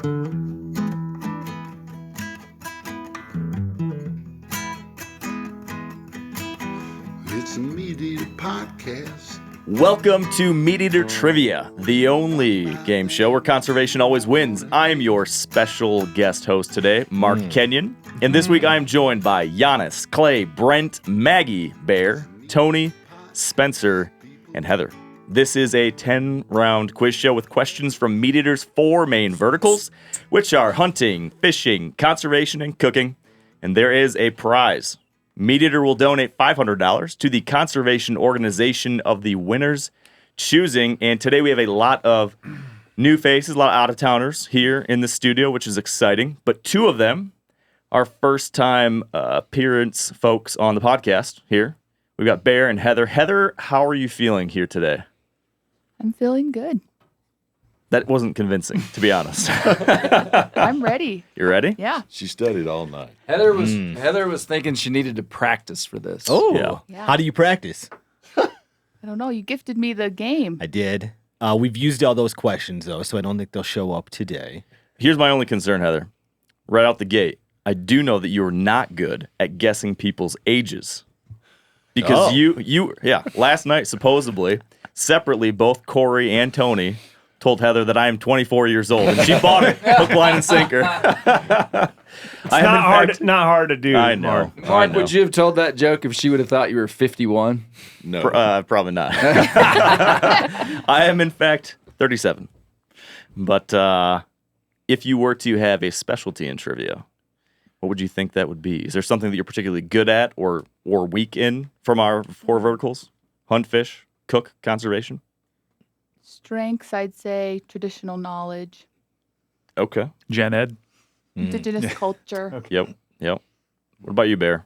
It's a MeatEater podcast. Welcome to MeatEater Trivia, the only game show where conservation always wins. I am your special guest host today, Mark Kenyon. And this week I am joined by Janis, Clay, Brent, Maggie, Bear, Tony, Spencer, and Heather. This is a 10-round quiz show with questions from MeatEater's 4 main verticals, which are hunting, fishing, conservation, and cooking. And there is a prize. MeatEater will donate $500 to the conservation organization of the winner's choosing. And today we have a lot of new faces, a lot of out-of-towners here in the studio, which is exciting. But 2 of them are first-time appearance folks on the podcast here. We've got Bear and Heather. Heather, how are you feeling here today? I'm feeling good. That wasn't convincing, to be honest. I'm ready. You ready? Yeah. She studied all night. Heather was thinking she needed to practice for this. Oh, Yeah. How do you practice? I don't know. You gifted me the game. I did. We've used all those questions, though, so I don't think they'll show up today. Here's my only concern, Heather. Right out the gate, I do know that you are not good at guessing people's ages. Because last night, supposedly, separately, both Corey and Tony told Heather that I am 24 years old, and she bought it, hook, line, and sinker. It's not hard to do. I know. Mark, would you have told that joke if she would have thought you were 51? No. Probably not. I am, in fact, 37. But if you were to have a specialty in trivia, what would you think that would be? Is there something that you're particularly good at or weak in from our 4 verticals? Hunt, fish, cook, conservation? Strengths, I'd say traditional knowledge, Okay. Gen Ed. indigenous culture. Yep. What about you, Bear?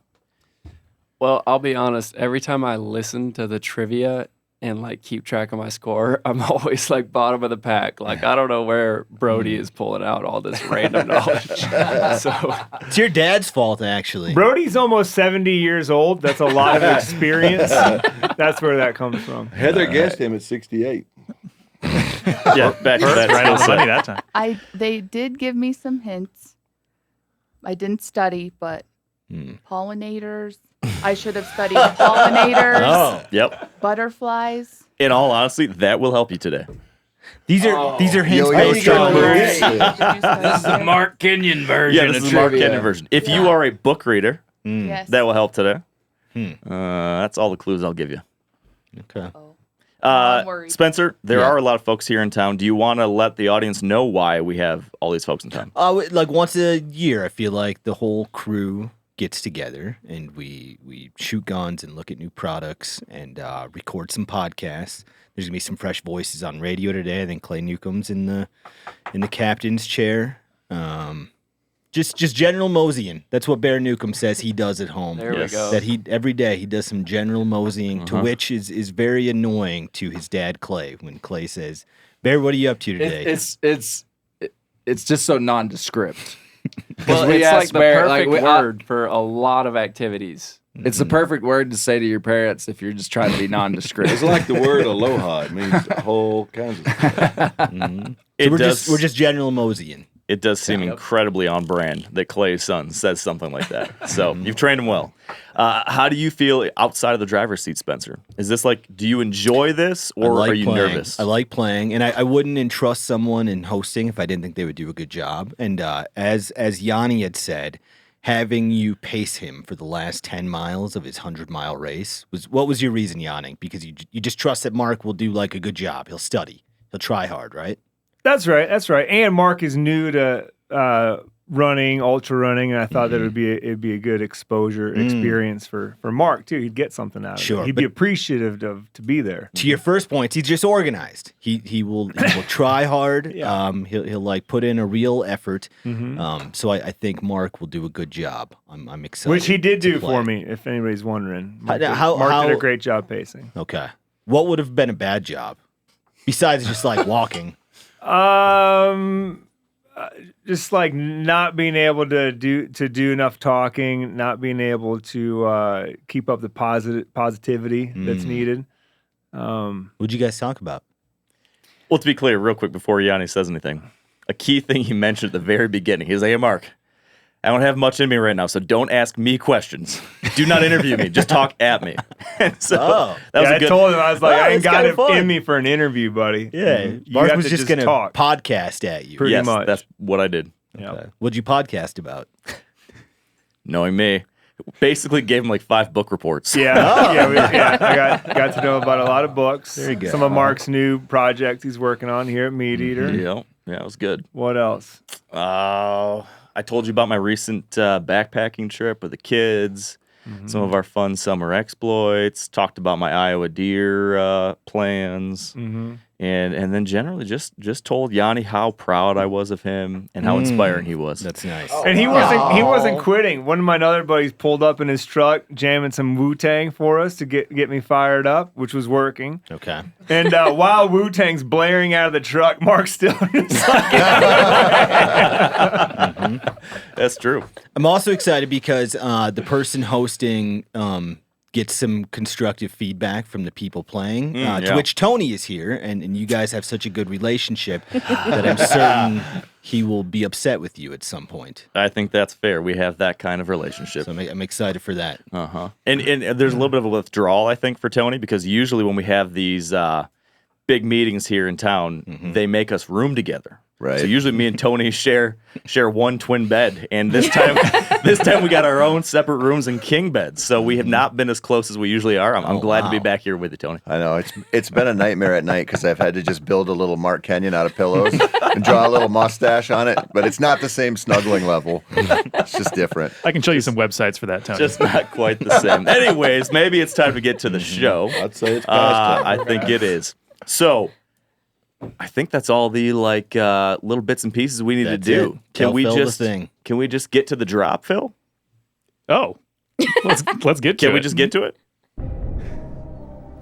Well, I'll be honest. Every time I listen to the trivia and like keep track of my score, I'm always like bottom of the pack. Like I don't know where Brody is pulling out all this random knowledge. So It's your dad's fault, actually. Brody's almost 70 years old. That's a lot of experience. That's where that comes from. Heather guessed him at 68. Yeah, back to that. Right on the skill money set. that time. They did give me some hints. I didn't study, but pollinators. I should have studied pollinators. Oh. Yep. Butterflies. In all honesty, that will help you today. These are hints. Yo, based you on go. words. This is the Mark Kenyon version. Yeah, this is the Mark Kenyon version. If you are a book reader, Yes. that will help today. That's all the clues I'll give you. Okay. I'm worried. Spencer, there Yeah. are a lot of folks here in town. Do you want to let the audience know why we have all these folks in town? Like once a year, I feel like the whole crew gets together and we shoot guns and look at new products and record some podcasts. There's gonna be some fresh voices on radio today. I think Clay Newcomb's in the captain's chair. Just general moseying. That's what Bear Newcomb says he does at home. there Yes. we go. That he every day he does some general moseying, to which is very annoying to his dad Clay when Clay says, "Bear, what are you up to today?" It's just so nondescript. Well, we it's asked like the Bear, perfect like, word for a lot of activities. It's the perfect word to say to your parents if you're just trying to be nondescript. It's like the word aloha. It means whole kinds of stuff. It we're does, just general moseying. it does seem incredibly on brand that Clay's son says something like that. So you've trained him well. How do you feel outside of the driver's seat, Spencer? Is this like, do you enjoy this or are you playing. nervous? I like playing, and I wouldn't entrust someone in hosting if I didn't think they would do a good job. And as Yanni had said, having you pace him for the last 10 miles of his 100-mile race what was your reason, Yanni? Because you just trust that Mark will do like a good job. He'll study. He'll try hard, right? That's right. And Mark is new to running, ultra running, and I thought that it'd be a good exposure experience for Mark too. He'd get something out of Sure, it. He'd be appreciative to be there. To your first point, he's just organized. He will try hard. Yeah. He'll like put in a real effort. So I think Mark will do a good job. I'm excited. Which he did to do play. for me, if anybody's wondering. Mark How- did a great job pacing. Okay. What would have been a bad job besides just like walking? Just like not being able to do enough talking, not being able to keep up the positivity that's needed. What'd you guys talk about? Well, to be clear, real quick before Yanni says anything, a key thing he mentioned at the very beginning. He was like, hey, Mark, I don't have much in me right now, so don't ask me questions. Do not interview me. Just talk at me. And so that was a good. I told him, I was like, I ain't it's got kinda it fun. in me for an interview, buddy. Yeah, You Mark have was to just going to talk. podcast at you. Pretty Yes, much. that's what I did. Yeah. What'd you podcast about? Knowing me. Basically gave him like 5 book reports. Yeah, I got to know about a lot of books. There you go. Some of Mark's new projects he's working on here at MeatEater. Yeah, it was good. What else? I told you about my recent backpacking trip with the kids, some of our fun summer exploits, talked about my Iowa deer plans, and then generally just told Yanni how proud I was of him and how inspiring he was. That's nice. And he wasn't quitting. One of my other buddies pulled up in his truck, jamming some Wu-Tang for us to get me fired up, which was working. Okay. And while Wu-Tang's blaring out of the truck, Mark's still just like, That's true. I'm also excited because the person hosting gets some constructive feedback from the people playing, to which Tony is here, and you guys have such a good relationship that I'm certain he will be upset with you at some point. I think that's fair. We have that kind of relationship. So I'm excited for that. And there's a little bit of a withdrawal, I think, for Tony, because usually when we have these big meetings here in town, they make us room together. Right. So usually me and Tony share one twin bed, and this time we got our own separate rooms and king beds. So we have not been as close as we usually are. I'm glad to be back here with you, Tony. I know it's been a nightmare at night because I've had to just build a little Mark Kenyon out of pillows and draw a little mustache on it, but it's not the same snuggling level. It's just different. I can show you some websites for that, Tony. Just not quite the same. Anyways, maybe it's time to get to the show. I'd say it's past time. I think it is. So I think that's all the little bits and pieces we need to That's do. it. Tell Phil the thing. Can we just get to the drop, Phil? Oh, let's get to it. Can we just get to it?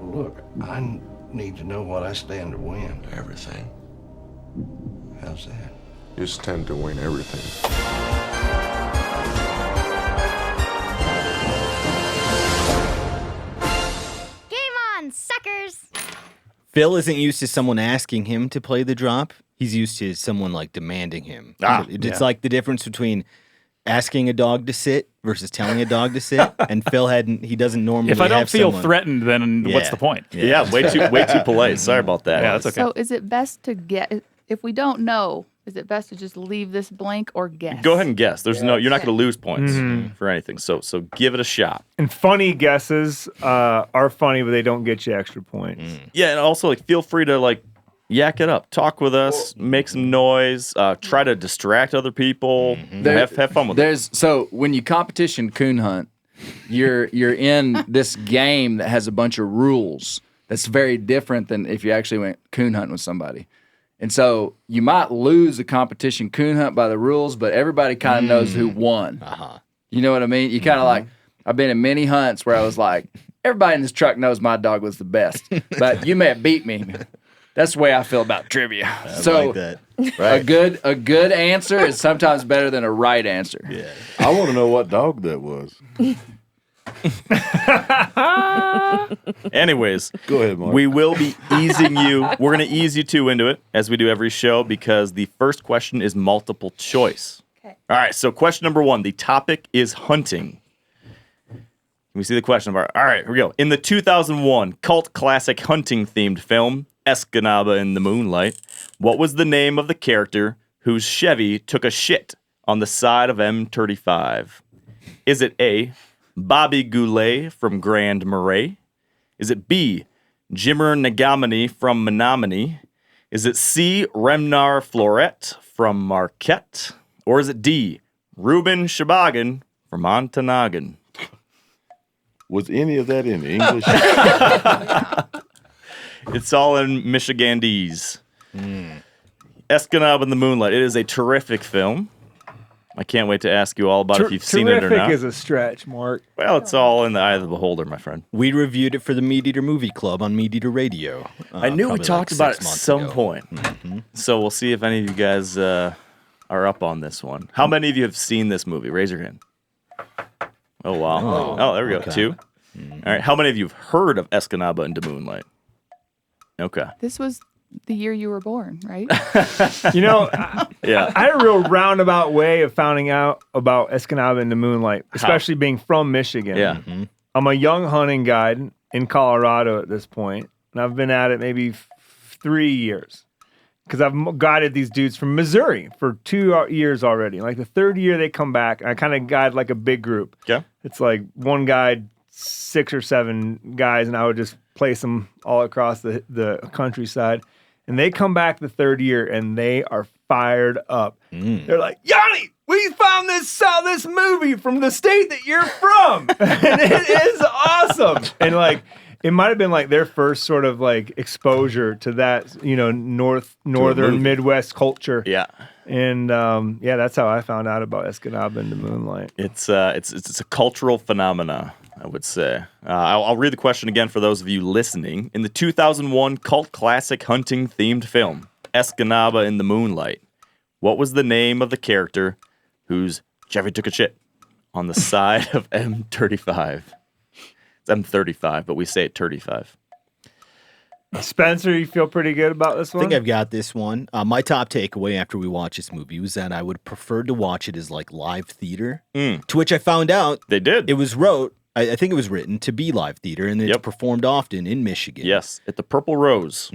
Look, I need to know what I stand to win. Everything. How's that? You stand to win everything. Game on, suckers! Phil isn't used to someone asking him to play the drop. He's used to someone like demanding him. It's like the difference between asking a dog to sit versus telling a dog to sit. And Phil he doesn't normally. If I don't have feel someone. threatened, then what's the point? Yeah, way too polite. Sorry about that. Yeah, that's okay. So is it best to get, if we don't know, is it best to just leave this blank or guess? Go ahead and guess. You're not going to lose points for anything. So give it a shot. and funny guesses are funny, but they don't get you extra points. Yeah, and also feel free to yak it up, talk with us, make some noise, try to distract other people, have fun with it. So when you competition coon hunt, you're in this game that has a bunch of rules. That's very different than if you actually went coon hunting with somebody. And so you might lose a competition coon hunt by the rules, but everybody kind of knows who won. You know what I mean? You kind of I've been in many hunts where I was like, everybody in this truck knows my dog was the best, but you may have beat me. That's the way I feel about trivia. I like that. Right. A good answer is sometimes better than a right answer. Yeah. I want to know what dog that was. Anyways, Go ahead, Mark. we will be easing you. We're going to ease you two into it, as we do every show, because the first question is multiple choice. Okay. All right, so question number 1. The topic is hunting. Can we see the question? All right, here we go. In the 2001 cult classic hunting-themed film, Escanaba in the Moonlight, what was the name of the character whose Chevy took a shit on the side of M35? Is it A, Bobby Goulet from Grand Marais? Is it B, Jimmer Nagamani from Menominee? Is it C, Remnar Floret from Marquette? Or is it D, Ruben Shabagan from Montonagan? Was any of that in English? It's all in Michigandese. Escanaba in the Moonlight. It is a terrific film. I can't wait to ask you all about if you've seen it or not. Terrific is a stretch, Mark. Well, it's all in the eye of the beholder, my friend. We reviewed it for the MeatEater Movie Club on MeatEater Radio. I knew we probably talked like about it 6 at months some ago. point. So we'll see if any of you guys are up on this one. How many of you have seen this movie? Raise your hand. Oh, wow. Oh, there we go. okay. 2. All right. How many of you have heard of Escanaba into Moonlight? Okay. This was The year you were born, right? You know, Yeah. I had a real roundabout way of finding out about Escanaba in the Moonlight, especially being from Michigan. Yeah. I'm a young hunting guide in Colorado at this point, and I've been at it maybe 3 years because I've guided these dudes from Missouri for 2 years already. Like the third year they come back, and I kind of guide like a big group. Yeah. It's like one guide, 6 or 7 guys, and I would just place them all across the countryside. And they come back the third year, and they are fired up. They're like, Yanni, we found this movie from the state that you're from, and it is awesome. And like, it might have been like their first sort of like exposure to that, you know, northern Midwest culture. Yeah. And yeah, that's how I found out about Escanaba in the Moonlight. It's a cultural phenomena, I would say. I'll read the question again for those of you listening. In the 2001 cult classic hunting-themed film, Escanaba in the Moonlight, what was the name of the character whose Jeffrey took a shit on the side of M35? It's M35, but we say it 35. Spencer, you feel pretty good about this I one? think I've got this one. My top takeaway after we watched this movie was that I would prefer to watch it as like live theater, to which I found out They did. it was I think it was written to be live theater, and it's performed often in Michigan. Yes, at the Purple Rose.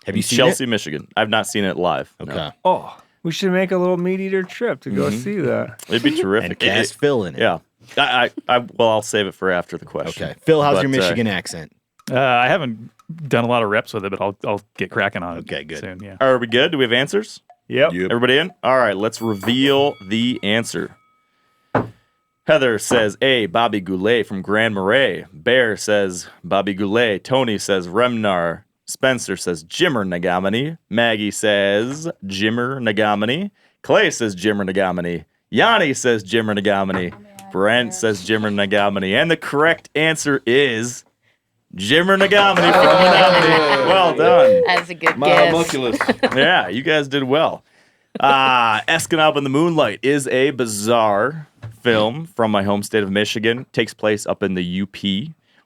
Have you seen Chelsea, it? Michigan. I've not seen it live. Okay. No. Oh, we should make a little MeatEater trip to go see that. It'd be terrific. And cast Phil in it. Yeah. Well, I'll save it for after the question. Okay. Phil, how's But, your Michigan accent? I haven't done a lot of reps with it, but I'll get cracking on it. Okay, good. Soon, yeah. Are we good? Do we have answers? Yep. Everybody in? All right, let's reveal the answer. Heather says A, Bobby Goulet from Grand Marais. Bear says Bobby Goulet. Tony says Remnar. Spencer says Jimmer Nagamini. Maggie says Jimmer Nagamini. Clay says Jimmer Nagamini. Yanni says Jimmer Nagamini. Brent says Jimmer Nagamini. And the correct answer is Jimmer Nagamini from Menominee. Well done. That's a good My guess. homunculus. Yeah, you guys did well. Escanaba in the Moonlight is a bizarre film from my home state of Michigan. Takes place up in the UP,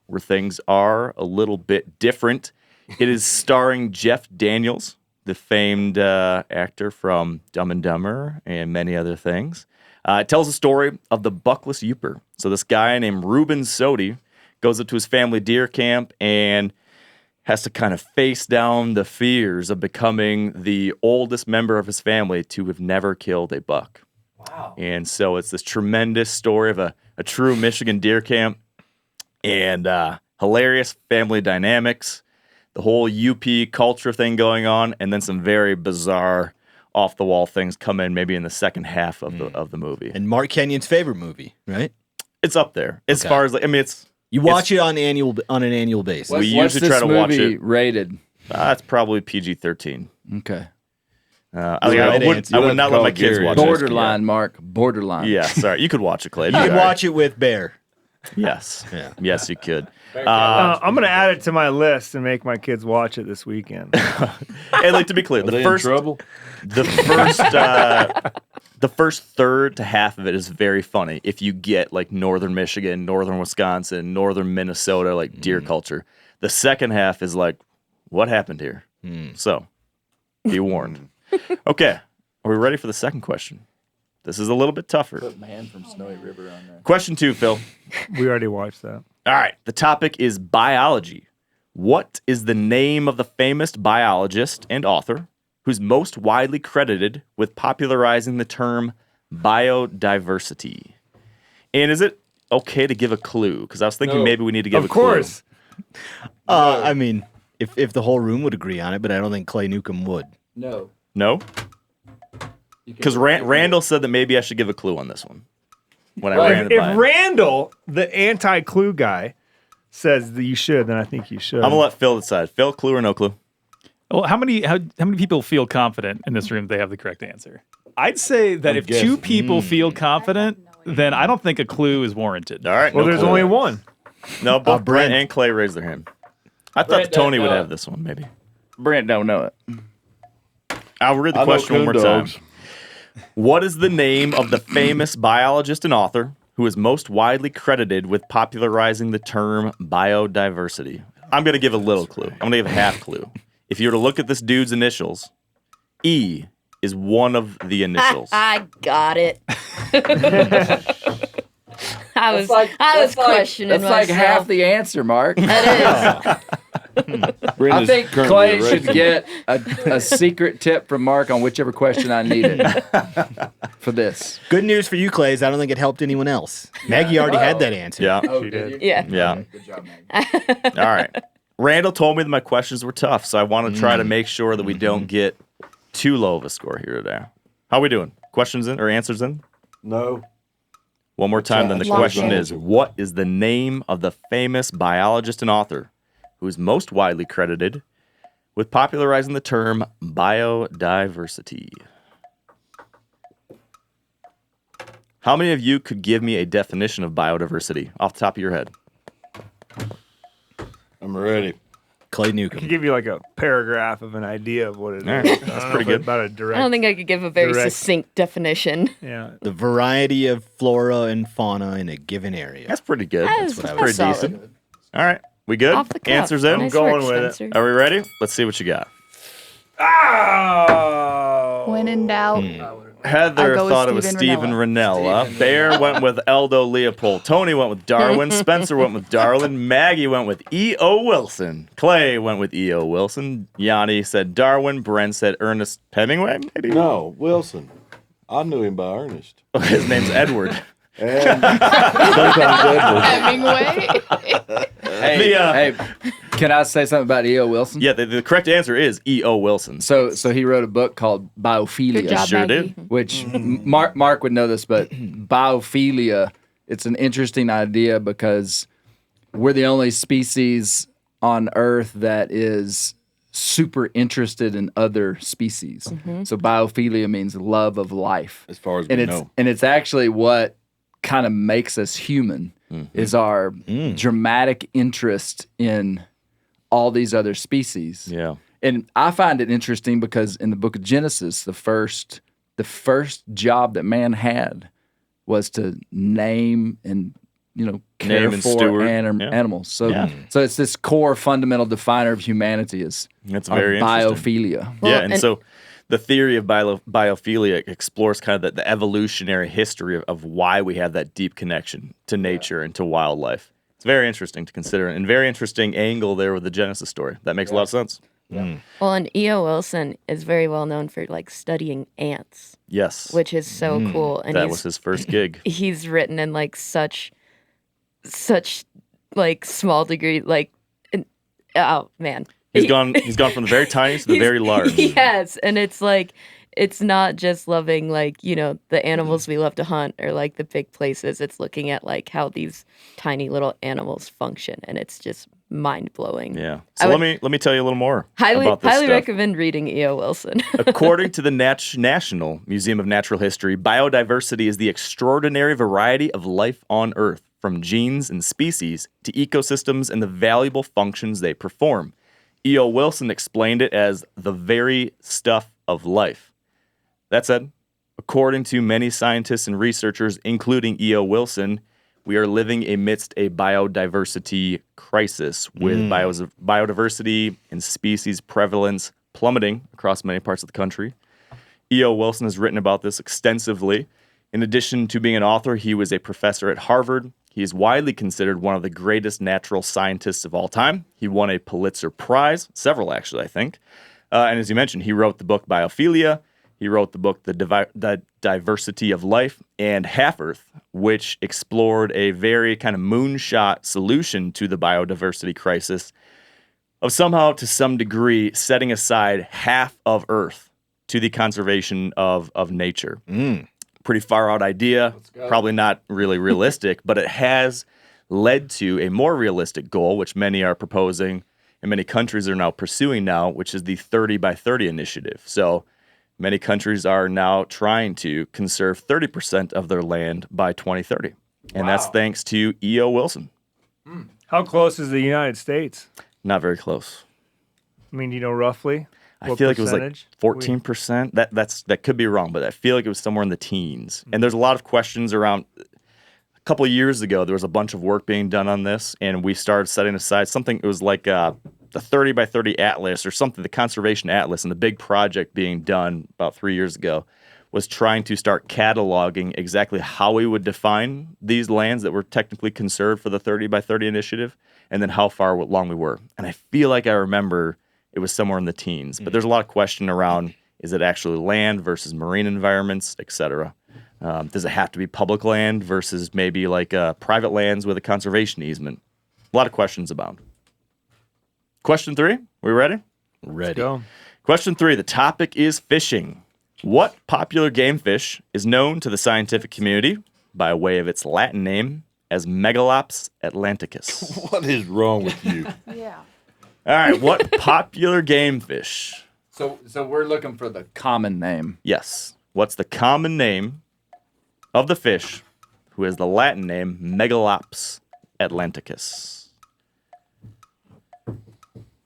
where things are a little bit different. It is starring Jeff Daniels, the famed actor from Dumb and Dumber and many other things. It tells the story of the buckless Youper. So this guy named Reuben Sodi goes up to his family deer camp and has to kind of face down the fears of becoming the oldest member of his family to have never killed a buck. Wow. And so it's this tremendous story of a true Michigan deer camp and hilarious family dynamics, the whole UP culture thing going on, and then some very bizarre off-the-wall things come in maybe in the second half of the movie. And Mark Kenyon's favorite movie, right? It's up there. As far as, like, I mean, it's... You watch it on an annual basis. We usually try to watch it. Rated? It's probably PG-13. Okay. I would not let my kids watch it. Borderline, Mark. Borderline. Yeah, sorry. You could watch it, Clay. You can watch it with Bear. Yes. Yeah. Yes, you could. I'm going to add it to my list and make my kids watch it this weekend. And like to be clear, the first third to half of it is very funny if you get like northern Michigan, northern Wisconsin, northern Minnesota, like deer culture. The second half is like, what happened here? So, be warned. Okay, are we ready for the second question? This is a little bit tougher. Put Man from Snowy River on there. Question 2, Phil. We already watched that. All right, the topic is biology. What is the name of the famous biologist and author who's most widely credited with popularizing the term biodiversity? And is it okay to give a clue? Because I was thinking maybe we need to give a clue. Of course. I mean, if the whole room would agree on it, but I don't think Clay Newcomb would. No. No? Because Randall said that maybe I should give a clue on this one. When I ran it by If him. Randall, the anti-clue guy, says that you should, then I think you should. I'm gonna let Phil decide. Phil, clue or no clue? Well, how many people feel confident in this room they have the correct answer? I'd say that if two people feel confident, then I don't think a clue is warranted. All right. Well, no there's clue. only one. No, both Brent Brent. and Clay raised their hand. I thought Brent Tony doesn't would know have it. this one, maybe. Brent don't know it. I'll read the I know question one more coon time. dogs. What is the name of the famous biologist and author who is most widely credited with popularizing the term biodiversity? I'm going to give a little clue. I'm going to give a half clue. If you were to look at this dude's initials, E is one of the initials. I got it. I was questioning That's myself. like half the answer, Mark. That is. I think Clay should get a secret tip from Mark on whichever question I needed for this. Good news for you, Clay, is I don't think it helped anyone else. Maggie already had that answer. Yeah. She did. Yeah. Yeah. Good job, Maggie. All right. Randall told me that my questions were tough, so I want to try to make sure that we don't get too low of a score here today. How are we doing? Questions in or answers in? No. One more time, then the Long question game. is, what is the name of the famous biologist and author who is most widely credited with popularizing the term biodiversity? How many of you could give me a definition of biodiversity off the top of your head? I'm ready. Clay I could Newcomb. give you like a paragraph of an idea of what it is. All right. That's pretty good. About a direct. I don't think I could give a very Direct. succinct definition. Yeah. The variety of flora and fauna in a given area. That's pretty good. That's pretty solid. decent. All right. We good? Off the cuff. Answers in? Nice going work, with it. Spencer. Are we ready? Let's see what you got. Oh. When in doubt, Heather I'll go with thought it was Stephen Ranella. Bear went with Aldo Leopold. Tony went with Darwin. Spencer went with Darwin. Maggie went with E.O. Wilson. Clay went with E.O. Wilson. Yanni said Darwin. Brent said Ernest Hemingway, maybe? No, Wilson. I knew him by Ernest. His name's Edward. And sometimes Edward. Hemingway. Hey, can I say something about E.O. Wilson? Yeah, the correct answer is E.O. Wilson. So he wrote a book called Biophilia. Good job, Sure Maggie. did. Which Mark would know this, but biophilia, it's an interesting idea because we're the only species on Earth that is super interested in other species. So biophilia means love of life. As far as And we it's know. and it's actually what kind of makes us human is our dramatic interest in all these other species. Yeah. And I find it interesting because in the book of Genesis, the first job that man had was to name and care Name and for steward. Yeah. animals. So Yeah. so it's this core fundamental definer of humanity is That's our very interesting. biophilia. Yeah, and so the theory of biophilia explores kind of the evolutionary history of why we have that deep connection to nature and to wildlife. It's very interesting to consider, and very interesting angle there with the Genesis story. That makes a lot of sense. Well, and E.O. Wilson is very well known for like studying ants, Yes, which is so cool. And that was his first gig. he's written in like such like small degree, like, oh man. He's gone from the very tiny to the very large. Yes, and it's like it's not just loving like the animals we love to hunt or like the big places. It's looking at like how these tiny little animals function, and it's just mind blowing. Yeah. So let me tell you a little more about this Highly stuff. recommend reading E.O. Wilson. According to the National Museum of Natural History, biodiversity is the extraordinary variety of life on Earth, from genes and species to ecosystems and the valuable functions they perform. E.O. Wilson explained it as the very stuff of life. That said, according to many scientists and researchers, including E.O. Wilson, we are living amidst a biodiversity crisis with biodiversity and species prevalence plummeting across many parts of the country. E.O. Wilson has written about this extensively. In addition to being an author, he was a professor at Harvard. He is widely considered one of the greatest natural scientists of all time. He won a Pulitzer Prize, several actually, I think. And as you mentioned, he wrote the book Biophilia. He wrote the book The Diversity of Life and Half Earth, which explored a very kind of moonshot solution to the biodiversity crisis of somehow, to some degree, setting aside half of Earth to the conservation of nature. Pretty far out idea, probably not really realistic, but it has led to a more realistic goal, which many are proposing and many countries are now pursuing now, which is the 30 by 30 initiative. So many countries are now trying to conserve 30% of their land by 2030. And that's thanks to E.O. Wilson. How close is the United States? Not very close. I mean, roughly. I what feel like it was like percentage? 14%. That could be wrong, but I feel like it was somewhere in the teens. And there's a lot of questions around. A couple of years ago, there was a bunch of work being done on this, and we started setting aside something. It was like the 30 by 30 atlas or something, the conservation atlas, and the big project being done about 3 years ago was trying to start cataloging exactly how we would define these lands that were technically conserved for the 30 by 30 initiative, and then how far along we were. And I feel like I remember it was somewhere in the teens, but there's a lot of question around, is it actually land versus marine environments, et cetera? Does it have to be public land versus maybe like private lands with a conservation easement? A lot of questions abound. Question 3, we ready? Ready. Go. Question 3, the topic is fishing. What popular game fish is known to the scientific community by way of its Latin name as Megalops atlanticus? What is wrong with you? Yeah. All right, what popular game fish? So we're looking for the common name. Yes. What's the common name of the fish who has the Latin name Megalops atlanticus?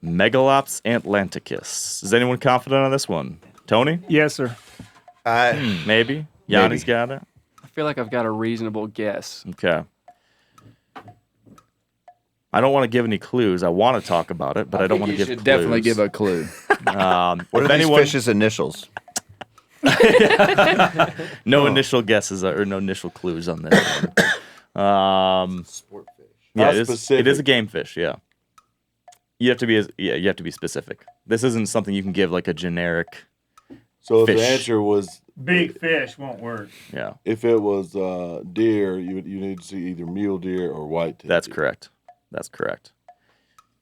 Megalops atlanticus. Is anyone confident on this one? Tony? Yes, sir. Maybe? Janis got it? I feel like I've got a reasonable guess. Okay. I don't want to give any clues. I want to talk about it, but I don't want to give clues. Definitely give a clue. What are these fish's initials? No initial guesses or no initial clues on this one. Sport fish. Yeah, Not it is a game fish. Yeah, you have to be specific. This isn't something you can give like a generic. So if Fish. the answer was, Big fish won't work. Yeah, if it was deer, you need to see either mule deer or white-tailed that's deer. correct. That's correct.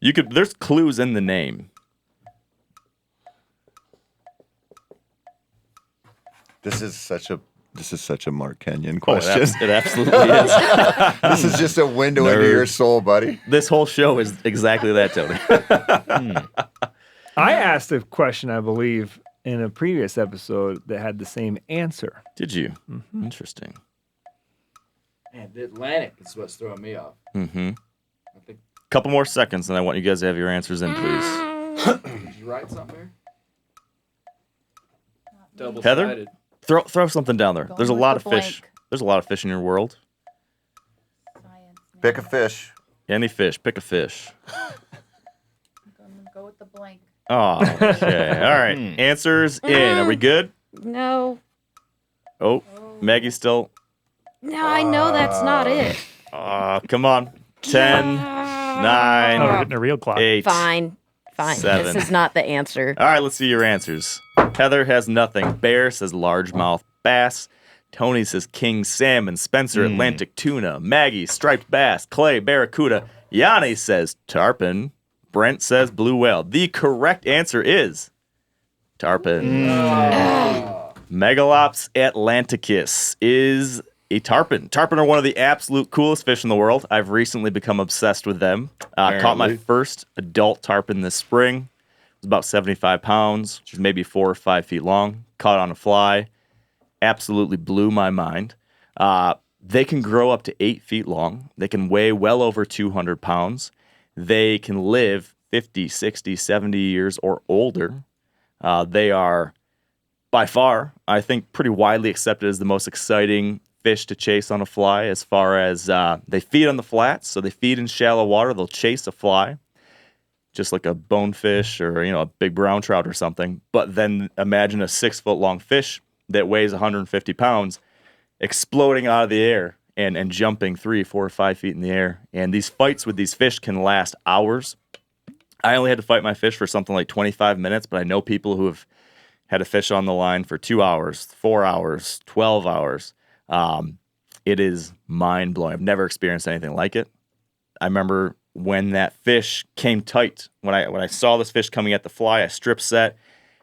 There's clues in the name. This is such a Mark Kenyon question. It absolutely is. This is just a window into your soul, buddy. This whole show is exactly that, Tony. I asked a question, I believe, in a previous episode that had the same answer. Did you? Mm-hmm. Interesting. Man, the Atlantic is what's throwing me off. Mm-hmm. Couple more seconds, and I want you guys to have your answers in, please. Did you write something there? Heather, throw something down there. There's a with lot the of fish. blank. There's a lot of fish in your world. Science. Pick a fish. Any fish. Pick a fish. I'm gonna go with the blank. Oh, okay. All right. Answers in. Are we good? No. Oh, Maggie's still. No, I know that's not it. Come on. 10, 9, Oh, we're getting a real clock. 8. Fine. 7. This is not the answer. All right, let's see your answers. Heather has nothing. Bear says largemouth bass. Tony says king salmon. Spencer, Atlantic tuna. Maggie, striped bass. Clay, barracuda. Yanni says tarpon. Brent says blue whale. The correct answer is tarpon. Megalops atlanticus is a tarpon. Tarpon are one of the absolute coolest fish in the world. I've recently become obsessed with them. Caught my first adult tarpon this spring. It was about 75 pounds. She's maybe 4 or 5 feet long. Caught on a fly. Absolutely blew my mind. They can grow up to 8 feet long. They can weigh well over 200 pounds. They can live 50, 60, 70 years or older. They are, by far, I think, pretty widely accepted as the most exciting fish to chase on a fly, as far as they feed on the flats, so they feed in shallow water. They'll chase a fly, just like a bonefish or a big brown trout or something. But then imagine a 6 foot long fish that weighs 150 pounds exploding out of the air and jumping 3, 4, or 5 feet in the air. And these fights with these fish can last hours. I only had to fight my fish for something like 25 minutes, but I know people who have had a fish on the line for 2 hours, 4 hours, 12 hours. It is mind-blowing. I've never experienced anything like it. I remember when that fish came tight, when I saw this fish coming at the fly, I strip set.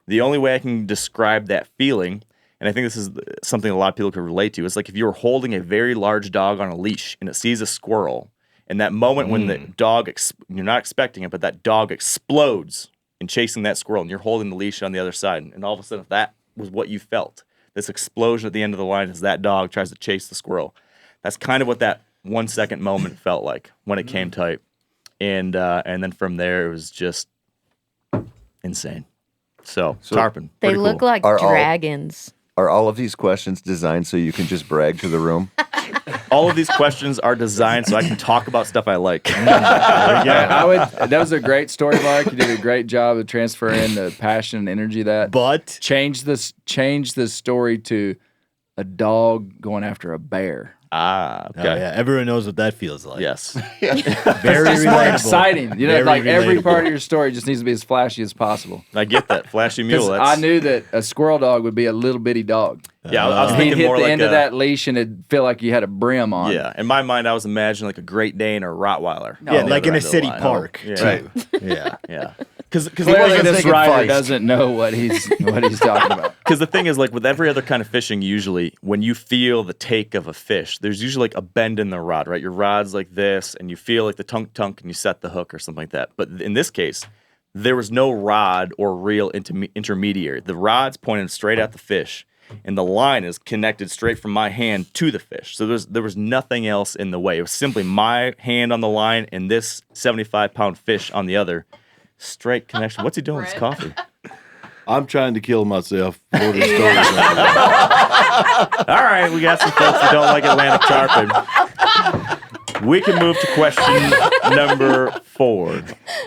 The only way I can describe that feeling, and I think this is something a lot of people can relate to, is like if you were holding a very large dog on a leash and it sees a squirrel, and that moment when the dog, you're not expecting it, but that dog explodes in chasing that squirrel, and you're holding the leash on the other side, and all of a sudden, if that was what you felt, this explosion at the end of the line as that dog tries to chase the squirrel. That's kind of what that 1 second moment felt like when it came tight. And then from there, it was just insane. So tarpon. They pretty look cool. like dragons. Are all of these questions designed so you can just brag to the room? All of these questions are designed so I can talk about stuff I like. That was a great story, Mark. You did a great job of transferring the passion and energy of that. But change the story to a dog going after a bear. Ah, okay. Oh, yeah, everyone knows what that feels like. Yes. Very It's more relatable. exciting. You know, Very like every relatable. part of your story just needs to be as flashy as possible. I get that. Flashy mule. Because That's, I knew that a squirrel dog would be a little bitty dog. Yeah, I was He'd thinking hit more the like end a, of that leash and it'd feel like you had a brim on. Yeah, in my mind, I was imagining like a Great Dane or a Rottweiler. No. Yeah, on the like other in a end of the city line. park, Yeah. too. Right. Yeah. Yeah. Because Clearly, this thinking rider feist. doesn't know what he's talking about. Because the thing is, like with every other kind of fishing, usually when you feel the take of a fish, there's usually like a bend in the rod, right? Your rod's like this, and you feel like the tunk, and you set the hook or something like that. But in this case, there was no rod or reel intermediary. The rod's pointing straight at the fish, and the line is connected straight from my hand to the fish. So there was nothing else in the way. It was simply my hand on the line and this 75-pound fish on the other. Straight connection. What's he doing with his coffee? I'm trying to kill myself for this story. All right, we got some folks who don't like Atlantic tarpon. We can move to question number 4.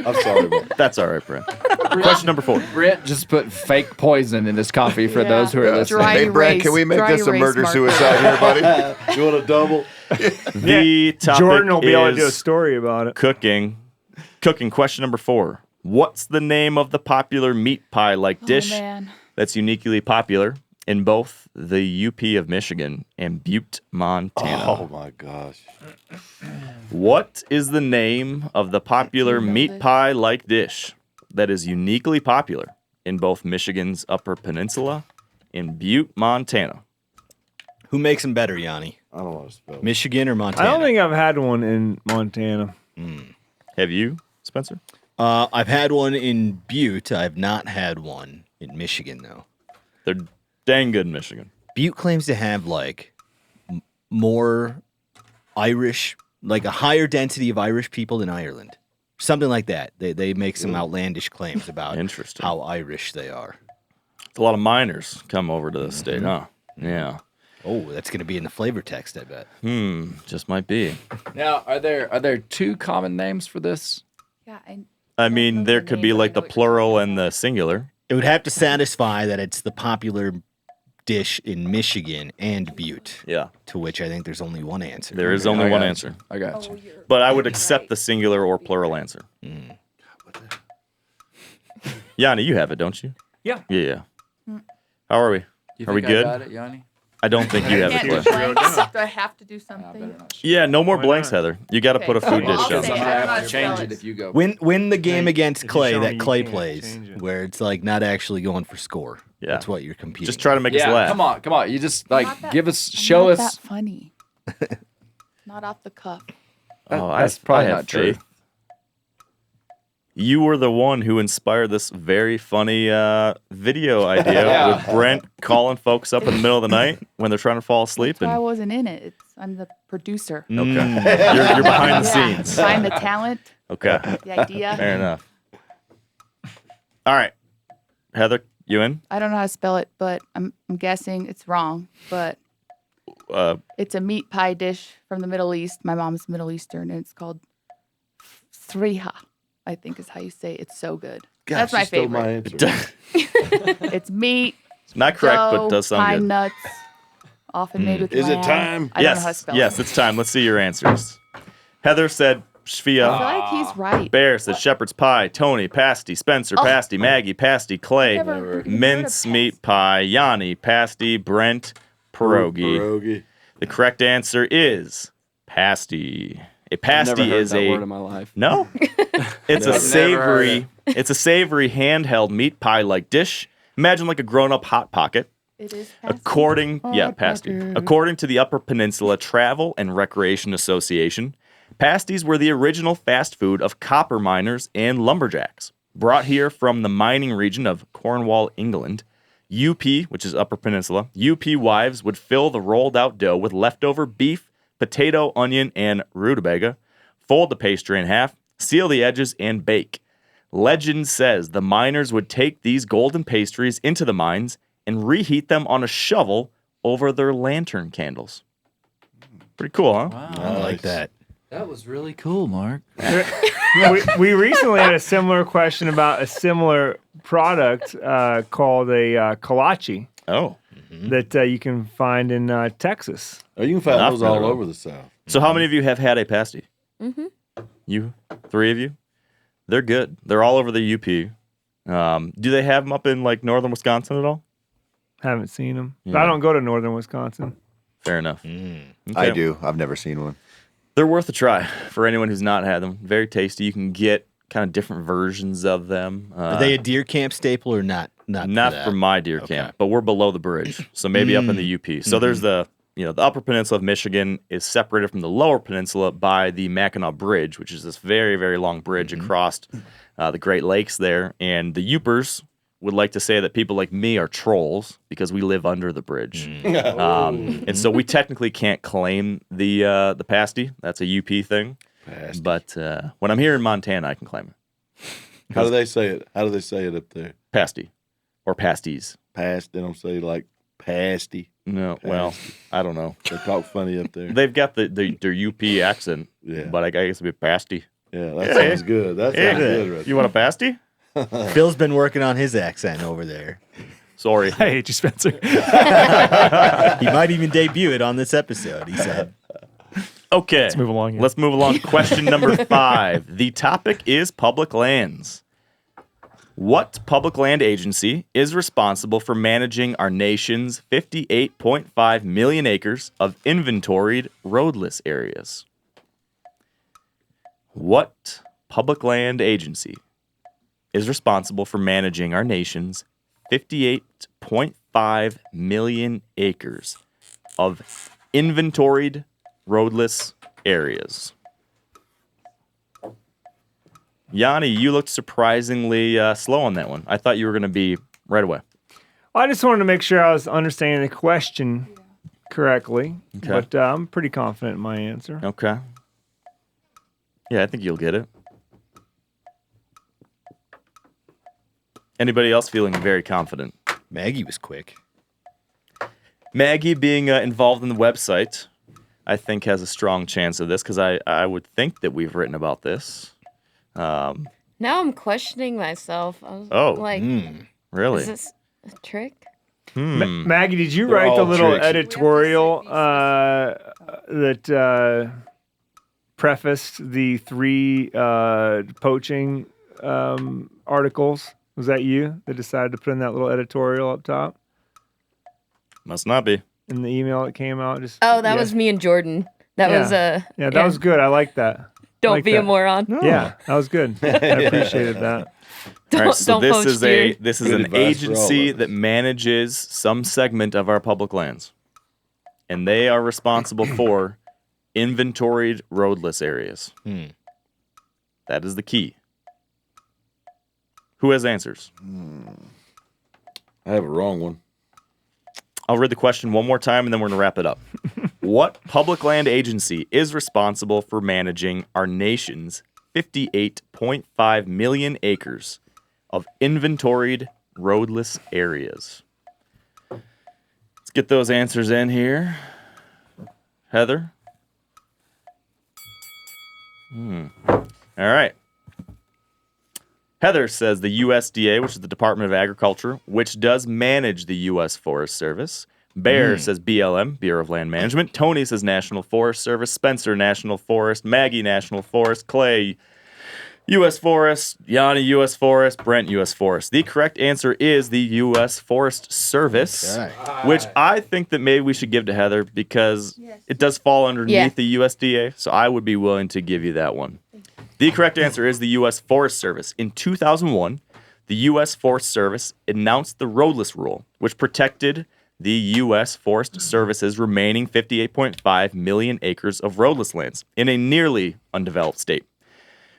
I'm sorry, man. That's all right, Brent. Question number 4. Brent just put fake poison in his coffee for Yeah. those who are listening. Dry Hey, Brent, erase- can we make dry this a erase murder-suicide here, buddy? You want a double? The topic Jordan will be able to do a is story about it. cooking. Cooking. Question number 4. What's the name of the popular meat pie-like dish man. that's uniquely popular in both the UP of Michigan and Butte, Montana? Oh, my gosh. What is the name of the popular meat pie-like dish that is uniquely popular in both Michigan's Upper Peninsula and Butte, Montana? Who makes them better, Yanni? I don't want to spell it. Michigan or Montana? I don't think I've had one in Montana. Have you, Spencer? I've had one in Butte. I've not had one in Michigan, though. They're dang good in Michigan. Butte claims to have like more Irish, like a higher density of Irish people than Ireland. Something like that. They make some outlandish claims about Interesting. how Irish they are. A lot of miners come over to the state, huh? Yeah. Oh, that's going to be in the flavor text, I bet. Just might be. Now, are there two common names for this? Yeah, I mean, there could be like the plural and the singular. It would have to satisfy that it's the popular dish in Michigan and Butte. Yeah. To which I think there's only one answer. There is only one answer. I got you. But I would accept the singular or plural answer. Yanni, you have it, don't you? Yeah. Yeah. How are we? You Are we think I good? got it, Yanni? I don't think you have Can't it. do Claire. blanks. Do I have to do something? Yeah, no more Why blanks, not? Heather. You got to Okay, put a so food I'll dish down. say I'm it. gonna I don't know how have to to change spell it if you go. Win the game against if you Clay show me, that you Clay can't plays, change it. where it's like not actually going for score. Yeah. That's what you're competing. Just try to make us Yeah, laugh. come on. You just like Not that- give us, I'm show not us. that funny. Not off the cuff. Oh, That's probably I have not true. faith. You were the one who inspired this very funny video idea Yeah. with Brent calling folks up in the middle of the night when they're trying to fall asleep. That's why I And wasn't in it. I'm the producer. okay, you're behind the Yeah, scenes. Find the talent, Okay, the idea. fair enough. All right, Heather, you in? I don't know how to spell it, but I'm guessing it's wrong. But it's a meat pie dish from the Middle East. My mom's Middle Eastern, and it's called sriha, I think is how you say it. It's so good. That's my you stole favorite. my answer. It's meat, It's not correct, but dough, it does sound pine good. nuts, often made with Is it lamb. time? I don't know how to spell Yes, it. it's time. Let's see your answers. Heather said I Shvia. feel like he's right. Bear said shepherd's pie. Tony, pasty. Spencer, pasty. Maggie, pasty. Clay, Never heard of mince meat pie. Yanni, pasty. Brent, pierogi. Pierogi. The correct answer is pasty. A I've pasty never heard is that a word in my life. no. It's a I've never heard savory. It's a savory handheld meat pie like dish. Imagine like a grown-up hot pocket. It is pasty. According to the Upper Peninsula Travel and Recreation Association, pasties were the original fast food of copper miners and lumberjacks. Brought here from the mining region of Cornwall, England, UP, which is Upper Peninsula, UP wives would fill the rolled out dough with leftover beef, potato, onion, and rutabaga, fold the pastry in half, seal the edges, and bake. Legend says the miners would take these golden pastries into the mines and reheat them on a shovel over their lantern candles. Pretty cool, huh? Wow. I like that. That was really cool, Mark. we recently had a similar question about a similar product called a kolache. Oh. That you can find in Texas. Oh, you can find Not those all familiar. over the South. So how many of you have had a pasty? Mm-hmm. You? 3 of you? They're good. They're all over the UP. Do they have them up in like northern Wisconsin at all? Haven't seen them. Yeah. I don't go to northern Wisconsin. Fair enough. I do. I've never seen one. They're worth a try for anyone who's not had them. Very tasty. You can get kind of different versions of them. Are they a deer camp staple or not? Not for my deer camp, but we're below the bridge, so maybe up in the UP. So there's the upper peninsula of Michigan is separated from the lower peninsula by the Mackinac Bridge, which is this very, very long bridge across the Great Lakes there. And the Upers would like to say that people like me are trolls because we live under the bridge. And so we technically can't claim the pasty. That's a UP thing. Pasty. But when I'm here in Montana, I can claim it. How do they say it? How do they say it up there? Pasty. Or pasties. Past. They don't say like pasty. No, well, I don't know. They talk funny up there. They've got their UP accent, but I guess it'd be pasty. Yeah, that sounds good. That sounds good. Right You want a pasty? Phil's been working on his accent over there. Sorry. I hate you, Spencer. He might even debut it on this episode, he said. Okay. Let's move along here. Let's move along. Question number 5. The topic is public lands. What public land agency is responsible for managing our nation's 58.5 million acres of inventoried roadless areas? What public land agency is responsible for managing our nation's 58.5 million acres of inventoried roadless areas? Yanni, you looked surprisingly slow on that one. I thought you were going to be right away. Well, I just wanted to make sure I was understanding the question correctly. Okay. But I'm pretty confident in my answer. Okay. Yeah, I think you'll get it. Anybody else feeling very confident? Maggie was quick. Maggie being involved in the website, I think has a strong chance of this because I would think that we've written about this. Now I'm questioning myself. I was like, really? is this a trick? Maggie, did you They're write the all little tricks. editorial that prefaced the 3 poaching articles? Was that you that decided to put in that little editorial up top Must not be. in the email that came out? That was me and Jordan. That was yeah, that was good. I like that. Don't like be that. a moron. Yeah, that was good. I appreciated that. Don't, All right, so don't this poach is deer. this is Good an advice for all agency of us. that manages some segment of our public lands, and they are responsible for inventoried roadless areas. That is the key. Who has answers? I have a wrong one. I'll read the question one more time, and then we're going to wrap it up. What public land agency is responsible for managing our nation's 58.5 million acres of inventoried roadless areas? Let's get those answers in here. Heather? All right. Heather says the USDA, which is the Department of Agriculture, which does manage the U.S. Forest Service. Bear says BLM, Bureau of Land Management. Tony says National Forest Service. Spencer, National Forest. Maggie, National Forest. Clay, U.S. Forest. Yanni, U.S. Forest. Brent, U.S. Forest. The correct answer is the U.S. Forest Service, which I think that maybe we should give to Heather because it does fall underneath the USDA, so I would be willing to give you that one. The correct answer is the U.S. Forest Service. In 2001, the U.S. Forest Service announced the roadless rule, which protected the U.S. Forest Service's remaining 58.5 million acres of roadless lands in a nearly undeveloped state.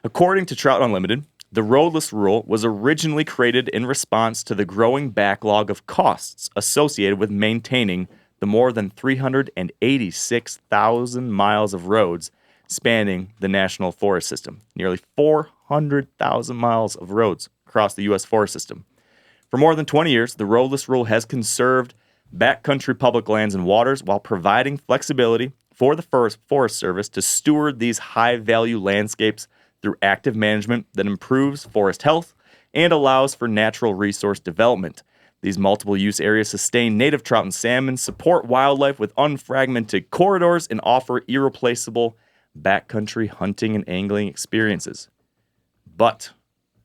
According to Trout Unlimited, the roadless rule was originally created in response to the growing backlog of costs associated with maintaining the more than 386,000 miles of roads spanning the National Forest System, nearly 400,000 miles of roads across the U.S. forest system. For more than 20 years, the roadless rule has conserved backcountry public lands and waters while providing flexibility for the Forest Service to steward these high-value landscapes through active management that improves forest health and allows for natural resource development. These multiple-use areas sustain native trout and salmon, support wildlife with unfragmented corridors, and offer irreplaceable backcountry hunting and angling experiences. But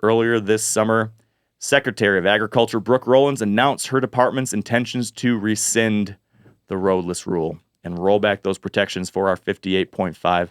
earlier this summer, Secretary of Agriculture Brooke Rollins announced her department's intentions to rescind the roadless rule and roll back those protections for our 58.5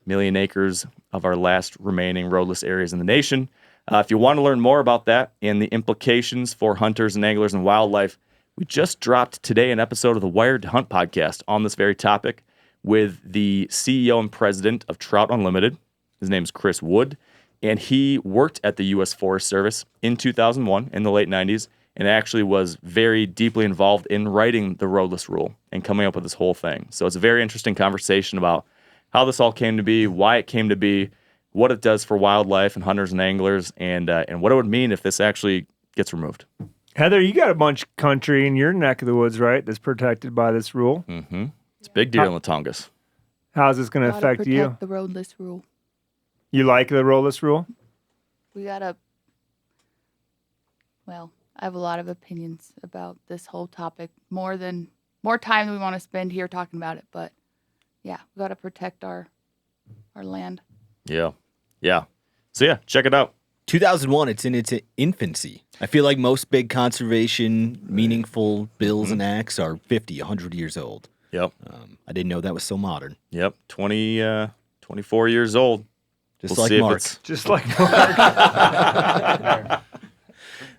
million acres of our last remaining roadless areas in the nation. If you want to learn more about that and the implications for hunters and anglers and wildlife, we just dropped today an episode of the Wired to Hunt podcast on this very topic with the CEO and president of Trout Unlimited. His name is Chris Wood, and he worked at the U.S. Forest Service in 2001 in the late 90s and actually was very deeply involved in writing the roadless rule and coming up with this whole thing. So it's a very interesting conversation about how this all came to be, why it came to be, what it does for wildlife and hunters and anglers, and what it would mean if this actually gets removed. Heather, you got a bunch of country in your neck of the woods, right, that's protected by this rule? Mm-hmm. It's big deer in the Tongass. How's this going to affect you? Protect the roadless rule. You like the roadless rule? We gotta. Well, I have a lot of opinions about this whole topic. More time than we want to spend here talking about it. But yeah, we gotta protect our land. Yeah. So yeah, check it out. 2001, it's in its infancy. I feel like most big conservation, meaningful bills and acts are 50, 100 years old. Yep. I didn't know that was so modern. Yep. 24 years old. Just We'll like see if Mark. it's- Just like Mark.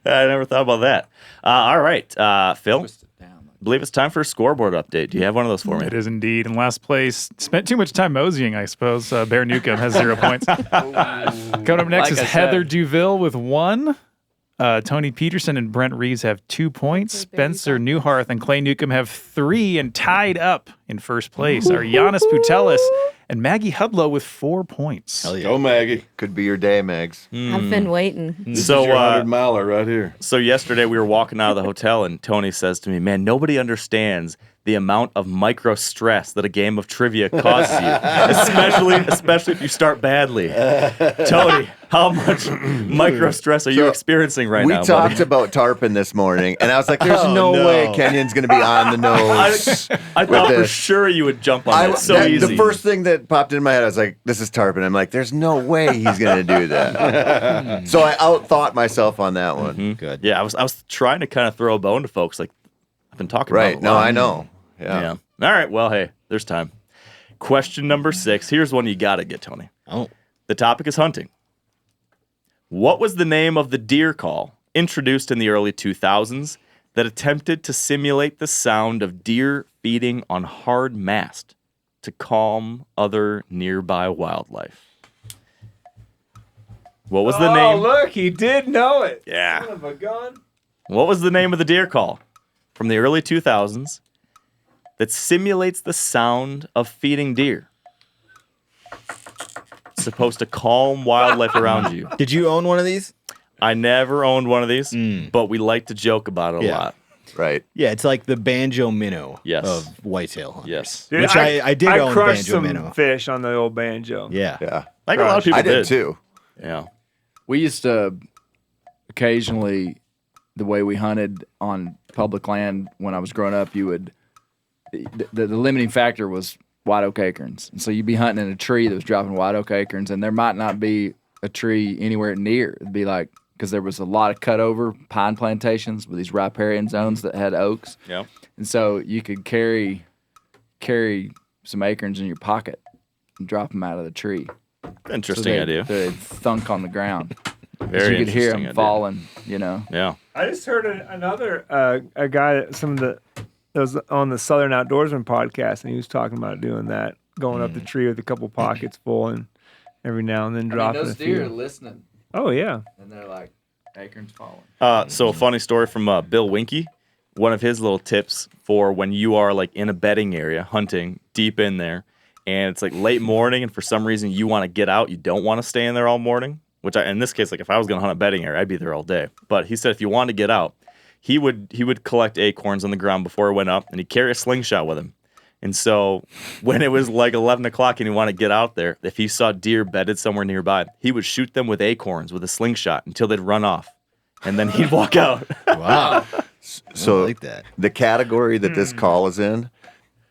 I never thought about that. All right, Phil, I believe it's time for a scoreboard update. Do you have one of those for me? It is indeed. In last place, spent too much time moseying, I suppose. Bear Newcomb has 0 points. Coming up next is Heather Douville with 1. Tony Peterson and Brent Reaves have 2 points. Spencer Neuharth and Clay Newcomb have 3 and tied up in first place are Janis Putelis and Maggie Hudlow with 4 points. Hell yeah. Go, Maggie. Could be your day, Megs. I've been waiting. This So, is your 100-miler right here. So yesterday we were walking out of the hotel and Tony says to me, man, nobody understands the amount of micro stress that a game of trivia causes you, especially if you start badly. Tony, how much micro stress are you experiencing right now? We talked about tarpon this morning, and I was like, there's no way Kenyon's going to be on the nose. I thought for sure you would jump on that. So easy. The first thing that popped in my head, I was like, this is tarpon. I'm like, there's no way he's going to do that. So I outthought myself on that one. Mm-hmm. Good. Yeah, I was trying to kind of throw a bone to folks. Like, I've been talking about it. No, I know. Yeah. All right. Well, hey, there's time. Question number 6. Here's one you got to get, Tony. Oh. The topic is hunting. What was the name of the deer call introduced in the early 2000s that attempted to simulate the sound of deer feeding on hard mast to calm other nearby wildlife? What was the name? Oh, look, he did know it. Yeah. Son of a gun. What was the name of the deer call from the early 2000s that simulates the sound of feeding deer? It's supposed to calm wildlife around you. Did you own one of these? I never owned one of these, but we like to joke about it a lot. Right. Yeah, it's like the banjo minnow Yes. of whitetail hunters. Yes. Dude, Which I did own a crushed banjo some minnow. fish on the old banjo. Yeah. Yeah. Like a lot of people I did did. too. Yeah. We used to occasionally, the way we hunted on public land when I was growing up, you would, the limiting factor was white oak acorns. And so you'd be hunting in a tree that was dropping white oak acorns, and there might not be a tree anywhere near. It'd be like, because there was a lot of cut over pine plantations with these riparian zones that had oaks. Yeah. And so you could carry some acorns in your pocket and drop them out of the tree. Interesting idea. They'd thunk on the ground. Very you could hear interesting them idea. falling, you know. Yeah. I just heard another a guy that was on the Southern Outdoorsman podcast, and he was talking about doing that, going up the tree with a couple pockets full, and every now and then dropping a few. listening, Oh yeah. and they're like, acorns falling. So a funny story from Bill Winke. One of his little tips for when you are like in a bedding area, hunting deep in there, and it's like late morning, and for some reason you want to get out, you don't want to stay in there all morning. Which in this case, like if I was going to hunt a bedding area, I'd be there all day. But he said if you wanted to get out, he would collect acorns on the ground before he went up, and he'd carry a slingshot with him. And so when it was like 11 o'clock and he wanted to get out there, if he saw deer bedded somewhere nearby, he would shoot them with acorns with a slingshot until they'd run off. And then he'd walk out. Wow. So I like that. the category that this call is in,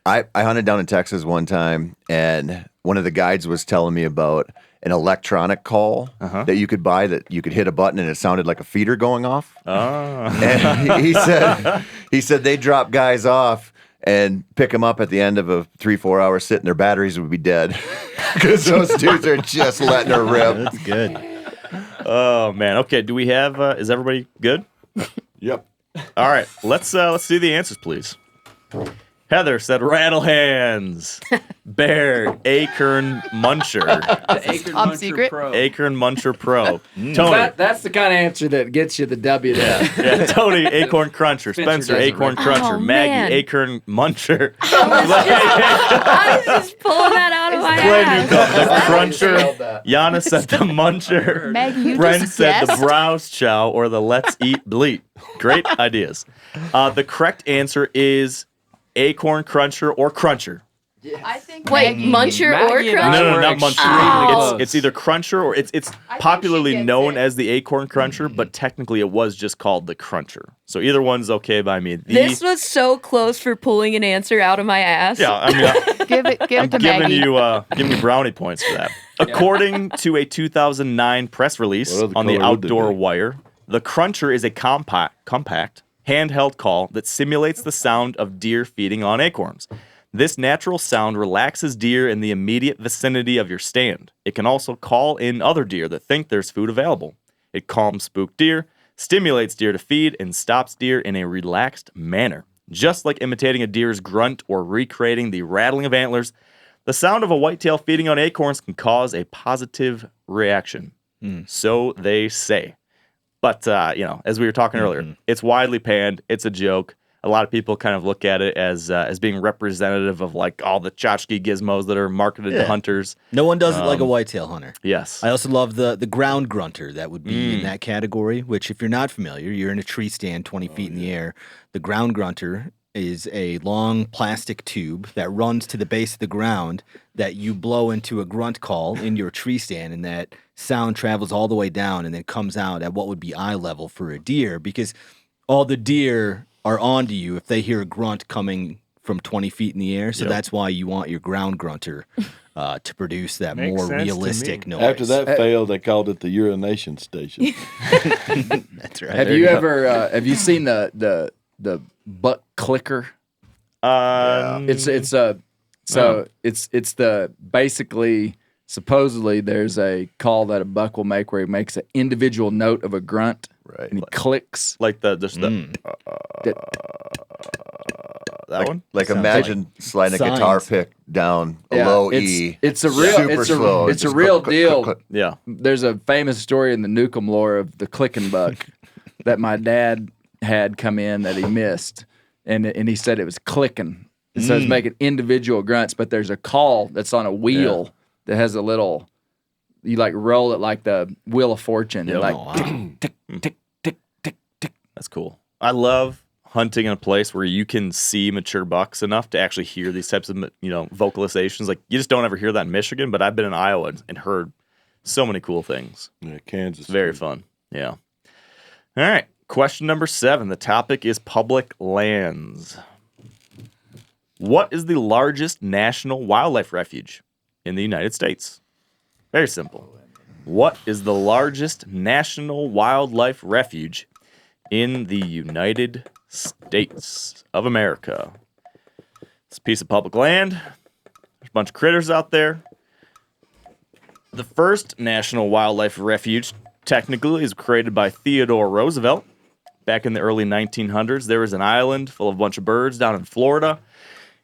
I hunted down in Texas one time, and one of the guides was telling me about an electronic call that you could buy that you could hit a button and it sounded like a feeder going off. Oh. And he said they drop guys off and pick them up at the end of a 3-4 hour sit, and their batteries would be dead because those dudes are just letting her rip. That's good. Oh man. Okay. Do we have? Is everybody good? Yep. All right. Let's see the answers, please. Heather said rattle hands, bear, acorn muncher, Top secret. acorn muncher pro. Tony, That's the kind of answer that gets you the W there. yeah, Tony, acorn cruncher, Spencer, doesn't acorn cruncher, Oh, Maggie, man. acorn muncher, I was just pulling that out of my Clay ass. Newcomb, the cruncher, Janis said the muncher, Maggie, you Brent just said the guessed. browse chow or the let's eat bleat. Great ideas. The correct answer is acorn cruncher or cruncher. I think Wait, Maggie- muncher or Maggie and I cruncher? No, were not muncher. extremely close. It's either cruncher or it's she popularly gets known it. as the acorn cruncher, but technically it was just called the cruncher. So either one's okay by me. This was so close for pulling an answer out of my ass. yeah, I mean, Give it I'm to giving Maggie. give me brownie points for that. According to a 2009 press release What other on the color would they Outdoor be? Wire, the cruncher is a compact handheld call that simulates the sound of deer feeding on acorns. This natural sound relaxes deer in the immediate vicinity of your stand. It can also call in other deer that think there's food available. It calms spooked deer, stimulates deer to feed, and stops deer in a relaxed manner. Just like imitating a deer's grunt or recreating the rattling of antlers, the sound of a whitetail feeding on acorns can cause a positive reaction. So they say. But, as we were talking earlier, it's widely panned. It's a joke. A lot of people kind of look at it as being representative of like all the tchotchke gizmos that are marketed to hunters. No one does it like a whitetail hunter. Yes. I also love the ground grunter that would be in that category, which if you're not familiar, you're in a tree stand 20 feet in the air. The ground grunter is a long plastic tube that runs to the base of the ground that you blow into a grunt call in your tree stand, and that sound travels all the way down and then comes out at what would be eye level for a deer, because all the deer are onto you if they hear a grunt coming from 20 feet in the air. So that's why you want your ground grunter to produce that Makes more sense to realistic me. noise. After that failed, they called it the urination station. That's right. Have you ever have you seen the butt clicker? It's the basically supposedly there's a call that a buck will make where he makes an individual note of a grunt, Right. and he clicks. Like that one? Like Sounds imagine sliding a guitar signs. pick down a Yeah, low it's- E. it's a real- super it's a- slow. it's a Just real click, click, deal. click, click. Yeah. There's a famous story in the Newcomb lore of the clicking buck that my dad had come in that he missed, and he said it was clicking. And so it's making individual grunts, but there's a call that's on a wheel that has a little. You like roll it like the Wheel of Fortune, and like tick, tick, tick, tick, tick, tick. That's cool. I love hunting in a place where you can see mature bucks enough to actually hear these types of vocalizations. Like you just don't ever hear that in Michigan, but I've been in Iowa and heard so many cool things. Yeah, Kansas. It's very fun. Yeah. All right. Question number 7. The topic is public lands. What is the largest national wildlife refuge in the United States? Very simple. What is the largest national wildlife refuge in the United States of America? It's a piece of public land. There's a bunch of critters out there. The first national wildlife refuge, technically, is created by Theodore Roosevelt. Back in the early 1900s, there was an island full of a bunch of birds down in Florida.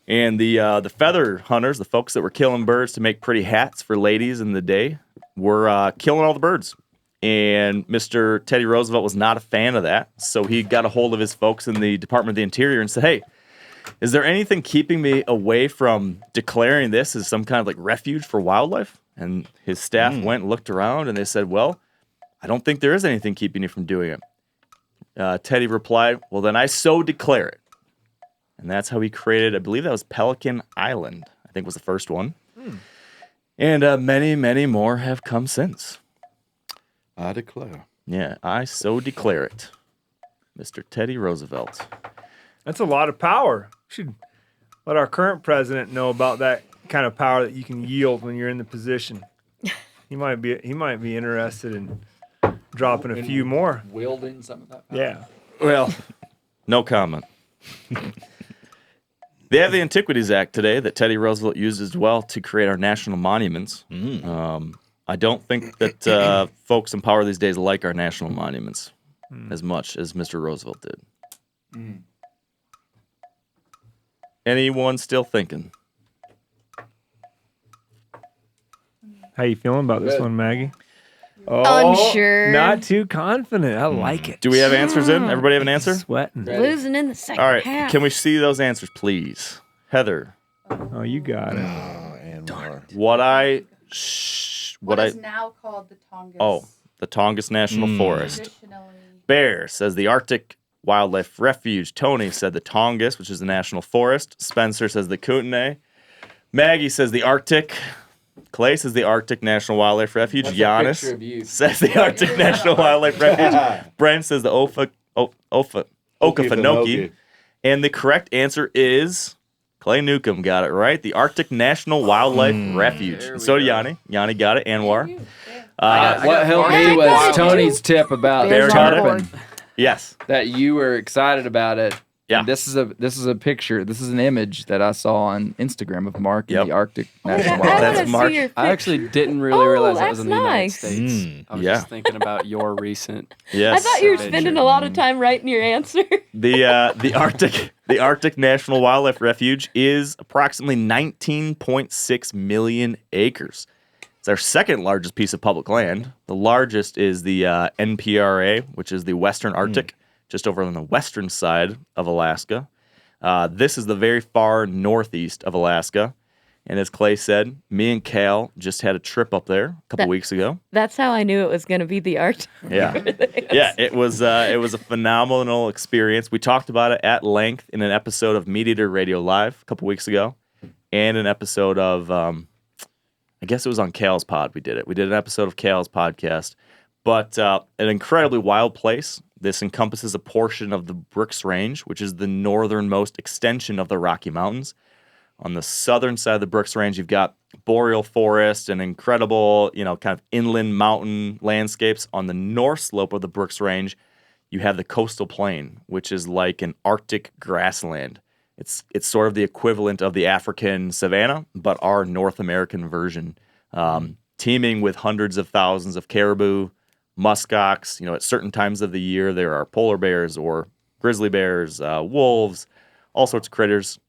And the feather hunters, the folks that were killing birds to make pretty hats for ladies in the day, were killing all the birds. And Mr. Teddy Roosevelt was not a fan of that. So he got a hold of his folks in the Department of the Interior and said, hey, is there anything keeping me away from declaring this as some kind of like refuge for wildlife? And his staff went and looked around and they said, well, I don't think there is anything keeping you from doing it. Teddy replied, well, then I so declare it. And that's how he created, I believe that was Pelican Island, I think was the first one. And many, many more have come since. I declare. Yeah, I so declare it. Mr. Teddy Roosevelt. That's a lot of power. We should let our current president know about that kind of power that you can yield when you're in the position. He might be interested in dropping a few more. Wielding some of that power. Yeah. Well, no comment. They have the Antiquities Act today that Teddy Roosevelt used as well to create our national monuments. I don't think that folks in power these days like our national monuments as much as Mr. Roosevelt did. Anyone still thinking? How you feeling about this one, Maggie? Unsure. Not too confident. I like it. Do we have answers in? Everybody have an answer? Sweating. Losing in the second All right. half. Can we see those answers, please? Heather. Oh, you got it. And more. What is now called the Tongass. Oh, the Tongass National Forest. Traditionally. Bear says the Arctic Wildlife Refuge. Tony said the Tongass, which is the national forest. Spencer says the Kootenai. Maggie says the Arctic. Clay says the Arctic National Wildlife Refuge. That's a Janis picture of you. says the Arctic National Wildlife Refuge. Brent says the Okefenokee. And the correct answer is Clay Newcomb got it right. The Arctic National Wildlife Refuge. And so did Yanni. Yanni got it. Anwar. What helped me was Tony's tip about Bears on the board. tarpon. Yes. That you were excited about it. Yeah. And this is a picture. This is an image that I saw on Instagram of Mark in the Arctic National I Wildlife. wanna That's see Mark. your I actually didn't really Oh, realize that was in that's the nice. United States. I was Yeah. just thinking about your recent. Yes. I thought you were spending a lot of time writing your answer. The Arctic National Wildlife Refuge is approximately 19.6 million acres. It's our second largest piece of public land. The largest is the NPRA, which is the Western Arctic, just over on the western side of Alaska. This is the very far northeast of Alaska. And as Clay said, me and Cal just had a trip up there a couple weeks ago. That's how I knew it was going to be the art. Yeah. Yeah, it was a phenomenal experience. We talked about it at length in an episode of MeatEater Radio Live a couple weeks ago and an episode of, I guess it was on Cal's pod we did it. We did an episode of Cal's podcast. But an incredibly wild place. This encompasses a portion of the Brooks Range, which is the northernmost extension of the Rocky Mountains. On the southern side of the Brooks Range, you've got boreal forest and incredible, kind of inland mountain landscapes. On the north slope of the Brooks Range, you have the coastal plain, which is like an Arctic grassland. It's sort of the equivalent of the African savanna, but our North American version, teeming with hundreds of thousands of caribou, muskox. At certain times of the year, there are polar bears or grizzly bears, wolves, all sorts of critters.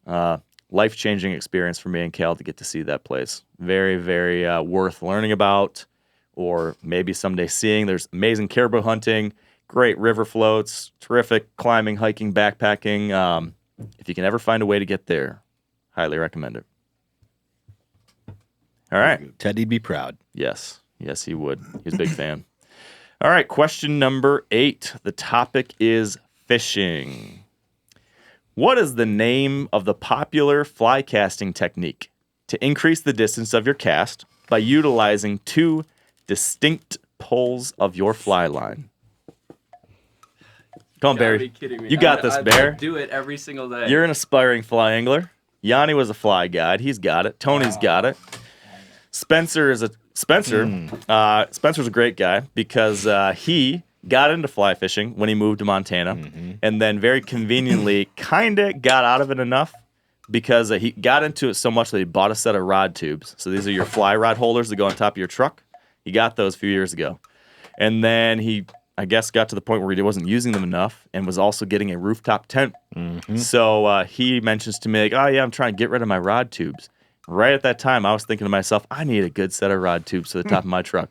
Life-changing experience for me and Cal to get to see that place. Very, very worth learning about, or maybe someday seeing. There's amazing caribou hunting, great river floats, terrific climbing, hiking, backpacking. If you can ever find a way to get there, highly recommend it. All right. Teddy'd be proud. Yes. Yes, he would. He's a big fan. All right, question number 8. The topic is fishing. What is the name of the popular fly casting technique to increase the distance of your cast by utilizing 2 distinct pulls of your fly line? Come on, Barry. You got this, Bear. I do it every single day. You're an aspiring fly angler. Yanni was a fly guide. He's got it. Tony's got it. Spencer's a great guy because he got into fly fishing when he moved to Montana, and then very conveniently kind of got out of it enough because he got into it so much that he bought a set of rod tubes. So these are your fly rod holders that go on top of your truck. He got those a few years ago. And then he, I guess, got to the point where he wasn't using them enough and was also getting a rooftop tent. So he mentions to me, like, oh, yeah, I'm trying to get rid of my rod tubes. Right at that time, I was thinking to myself, I need a good set of rod tubes to the top of my truck.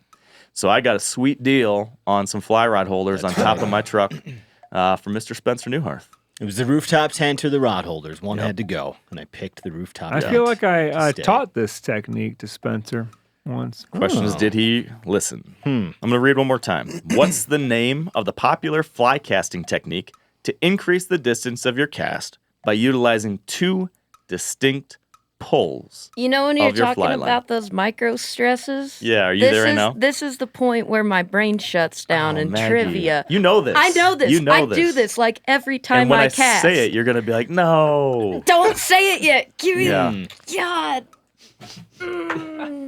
So I got a sweet deal on some fly rod holders on top of my truck from Mr. Spencer Neuharth. It was the rooftop tent or the rod holders. One had to go, and I picked the rooftop tent. I feel like I taught this technique to Spencer once. Question is, did he listen? I'm going to read one more time. What's the name of the popular fly casting technique to increase the distance of your cast by utilizing two distinct pulls. You know when you're of your talking fly line. about those micro stresses? Yeah, are you there right now? This is the point where my brain shuts down in Maggie. trivia. You know this. I know this. You know I this. do this like every time And when I cast. say it, you're going to be like, no. Don't say it yet. Give me Yeah. God.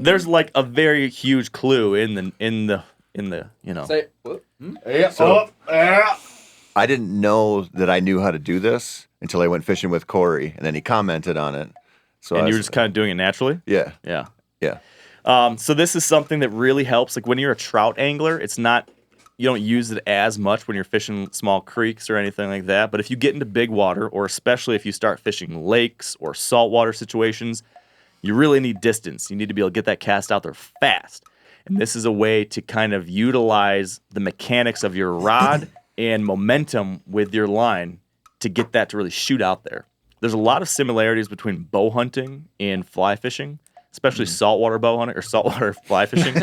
There's like a very huge clue in the Say, I didn't know that I knew how to do this until I went fishing with Corey, and then he commented on it. So and I you were was- just kind of doing it naturally? yeah, Yeah. yeah. So this is something that really helps. Like when you're a trout angler, you don't use it as much when you're fishing small creeks or anything like that. But if you get into big water, or especially if you start fishing lakes or saltwater situations, you really need distance. You need to be able to get that cast out there fast. And this is a way to kind of utilize the mechanics of your rod and momentum with your line to get that to really shoot out there. There's a lot of similarities between bow hunting and fly fishing, especially saltwater bow hunting or saltwater fly fishing.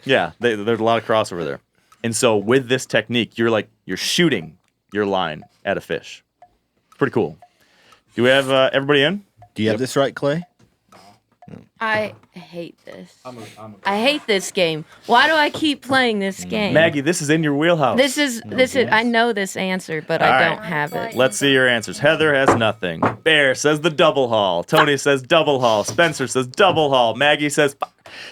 Yeah, there's a lot of crossover there. And so with this technique, you're shooting your line at a fish. Pretty cool. Do we have everybody in? Do you have this right, Clay? I hate this. I hate this game. Why do I keep playing this game? Maggie, this is in your wheelhouse. This is I know this answer, but All I right. don't have it. Let's see your answers. Heather has nothing. Bear says the double haul. Tony says double haul. Spencer says double haul. Maggie says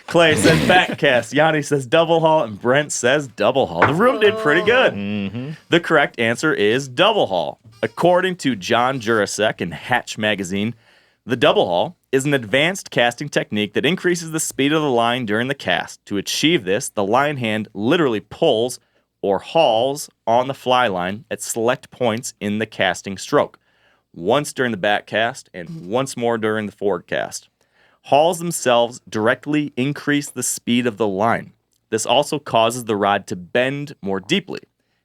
Clay says backcast. Yanni says double haul. And Brent says double haul. The room did pretty good. The correct answer is double haul. According to John Jurasek in Hatch magazine, the double haul is an advanced casting technique that increases the speed of the line during the cast. To achieve this, the line hand literally pulls or hauls on the fly line at select points in the casting stroke, once during the back cast and once more during the forward cast. Hauls themselves directly increase the speed of the line. This also causes the rod to bend more deeply,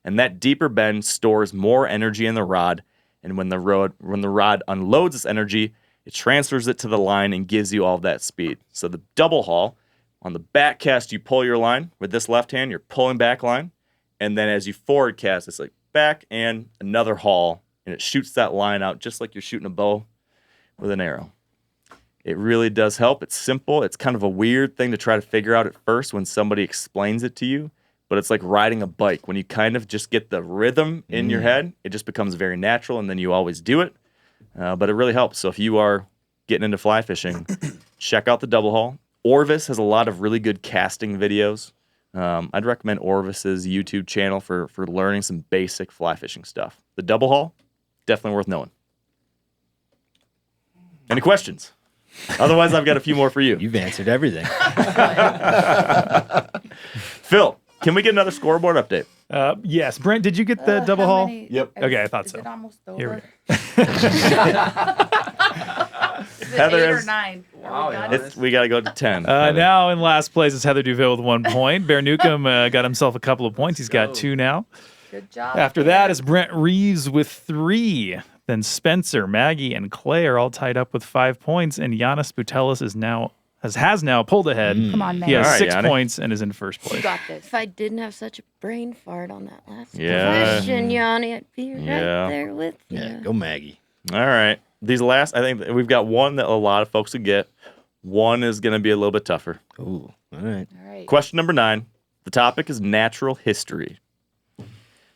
and that deeper bend stores more energy in the rod, and when the rod unloads its energy, it transfers it to the line and gives you all of that speed. So the double haul, on the back cast, you pull your line. With this left hand, you're pulling back line. And then as you forward cast, it's like back and another haul. And it shoots that line out just like you're shooting a bow with an arrow. It really does help. It's simple. It's kind of a weird thing to try to figure out at first when somebody explains it to you. But it's like riding a bike. When you kind of just get the rhythm in your head, it just becomes very natural, and then you always do it. But it really helps. So if you are getting into fly fishing, check out the double haul. Orvis has a lot of really good casting videos. I'd recommend Orvis's YouTube channel for learning some basic fly fishing stuff. The double haul, definitely worth knowing. Any questions? Otherwise, I've got a few more for you. You've answered everything. Phil, can we get another scoreboard update? Yes. Brent, did you get the double how haul? many- Yep. Okay, I thought Is so. it almost over? Here we Is it Heather 8 or is- 9? Are we done? We got to go to 10. Now in last place is Heather Douville with 1 point. Bear Newcomb got himself a couple of points. He's got 2 now. Good job. After that is Brent Reaves with 3. Then Spencer, Maggie, and Clay are all tied up with 5 points, and Janis Putelis has now pulled ahead. Come on, He man. has All right, 6 Yanni. points and is in first You place. got this. If I didn't have such a brain fart on that last Yeah. question, Yanni, I'd be right Yeah. there with you. Yeah, go Maggie. All right. These last, I think we've got one that a lot of folks would get. One is going to be a little bit tougher. Ooh, all right. All right. Question number 9. The topic is natural history.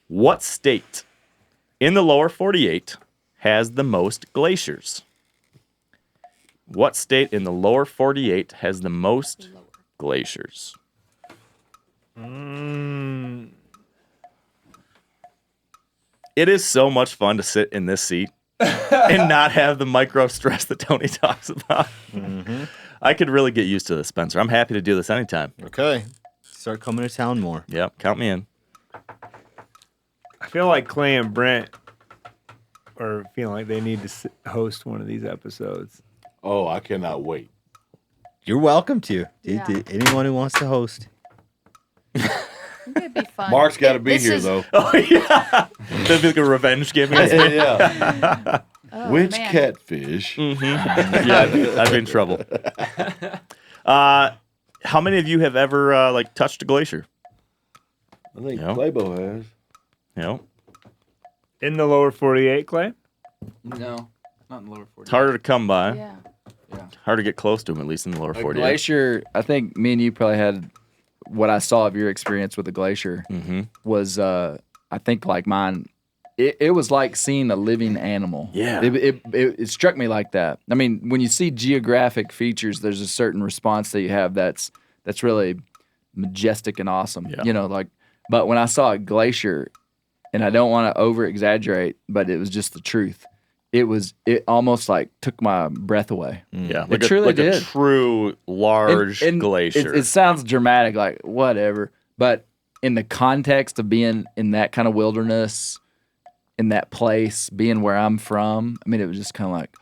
What state in the lower 48 has the most glaciers? What state in the lower 48 has the most glaciers? It is so much fun to sit in this seat and not have the micro stress that Tony talks about. I could really get used to this, Spencer. I'm happy to do this anytime. Okay. Start coming to town more. Yep, count me in. I feel like Clay and Brent are feeling like they need to host one of these episodes. Oh, I cannot wait. You're welcome to. Yeah. Anyone who wants to host. It'd be fun. Mark's got to be This here, is- though. Oh, yeah. That'd be like a revenge game against me. Yeah. Oh, Which man. catfish? Yeah, I'd be in trouble. How many of you have ever touched a glacier? I think Yeah. Playbo has. You know, In the lower 48, Clay? No, not in the lower 48. It's harder to come by. Yeah. Hard to get close to them, at least in the lower A 48. glacier, I think me and you probably had what I saw of your experience with the glacier was, I think, like mine. It was like seeing a living animal. Yeah. It struck me like that. I mean, when you see geographic features, there's a certain response that you have that's really majestic and awesome. Yeah. You know, like, but when I saw a glacier, and I don't want to over exaggerate, but it was just the truth. It almost like took my breath away. Yeah, It truly did. a true large And glacier. It sounds dramatic, like whatever, but in the context of being in that kind of wilderness, in that place, being where I'm from, I mean, it was just kind of like,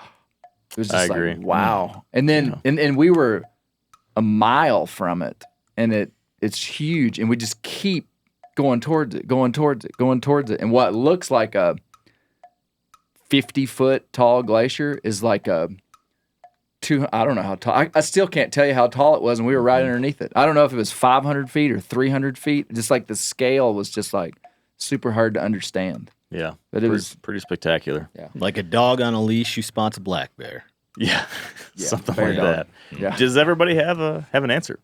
it was just I agree. like, wow. And then, and we were a mile from it, and it's huge, and we just keep going towards it. And what looks like a 50-foot tall glacier is like I don't know how tall. I still can't tell you how tall it was, and we were right underneath it. I don't know if it was 500 feet or 300 feet. Just like the scale was just like super hard to understand. Yeah, but it was pretty spectacular. Yeah, like a dog on a leash who spots a black bear. Yeah, something bear like dog. that. Yeah. Does everybody have an answer?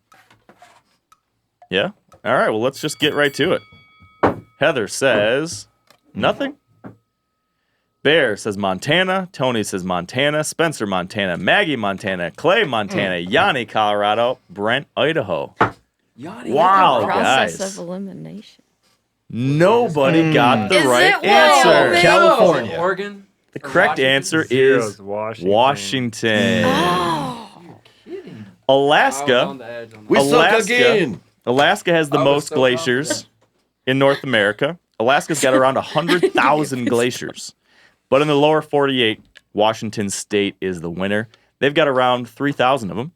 Yeah. All right. Well, let's just get right to it. Heather says nothing. Bear says Montana. Tony says Montana. Spencer, Montana. Maggie, Montana. Clay, Montana. Yanni, Colorado. Brent, Idaho. Yanni, wow, Process guys. of elimination. Nobody got the Is right it answer. Wyoming? California. Oregon. The correct answer Zero's is Washington. Washington. Oh. Alaska. We suck again. Alaska has the I was most so glaciers in North America. Alaska's got around 100,000 glaciers. But in the lower 48, Washington State is the winner. They've got around 3,000 of them.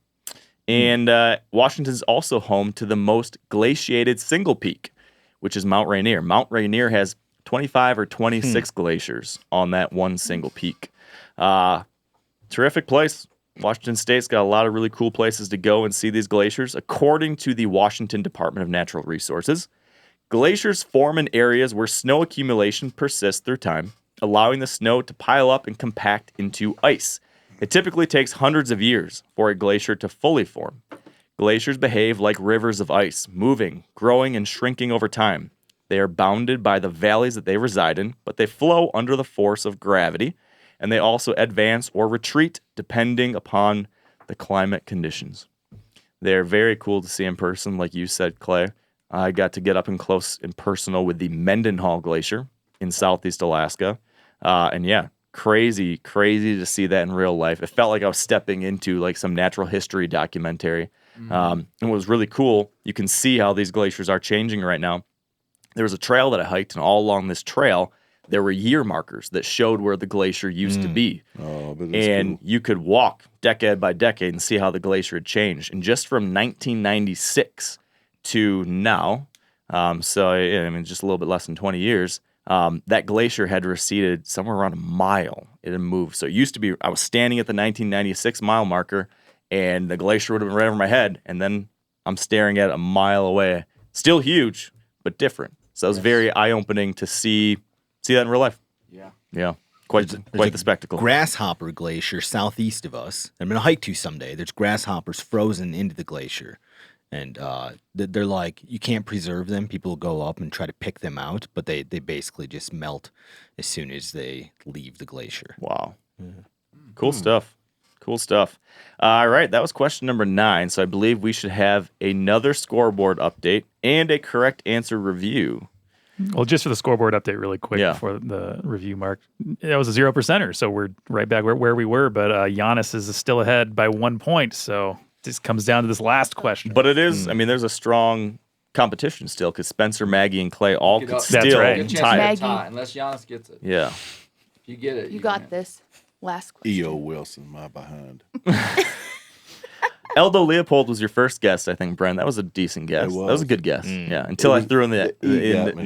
And Washington's also home to the most glaciated single peak, which is Mount Rainier. Mount Rainier has 25 or 26 glaciers on that one single peak. Terrific place. Washington State's got a lot of really cool places to go and see these glaciers. According to the Washington Department of Natural Resources, glaciers form in areas where snow accumulation persists through time, allowing the snow to pile up and compact into ice. It typically takes hundreds of years for a glacier to fully form. Glaciers behave like rivers of ice, moving, growing, and shrinking over time. They are bounded by the valleys that they reside in, but they flow under the force of gravity, and they also advance or retreat depending upon the climate conditions. They're very cool to see in person, like you said, Clay. I got to get up and close and personal with the Mendenhall Glacier in southeast Alaska. And yeah, crazy to see that in real life. It felt like I was stepping into like some natural history documentary. And it was really cool. You can see how these glaciers are changing right now. There was a trail that I hiked, and all along this trail, there were year markers that showed where the glacier used to be. Oh, but that's And cool. you could walk decade by decade and see how the glacier had changed. And just from 1996 to now, so I mean, just a little bit less than 20 years, that glacier had receded somewhere around a mile. It had moved. So it used to be, I was standing at the 1996 mile marker, and the glacier would have been right over my head. And then I'm staring at it a mile away. Still huge, but different. So it was very eye-opening to see that in real life. Yeah. Quite the spectacle. Grasshopper Glacier southeast of us. I'm going to hike to someday. There's grasshoppers frozen into the glacier. And they're like, you can't preserve them. People go up and try to pick them out, but they basically just melt as soon as they leave the glacier. Wow. Cool stuff. Cool stuff. All right, that was question number 9. So I believe we should have another scoreboard update and a correct answer review. Well, just for the scoreboard update really quick before the review, Mark. That was a 0%er, so we're right back where we were, but Janis is still ahead by 1 point, so this comes down to this last question. But it is, I mean, there's a strong competition still because Spencer, Maggie, and Clay all could still right. tie it. Maggie. Unless Janis gets it. Yeah. If you get it, You got this. Last question. E.O. Wilson, my behind. Eldo Leopold was your first guess, I think, Brent. That was a decent guess. It was. That was a good guess. Yeah, until I threw in the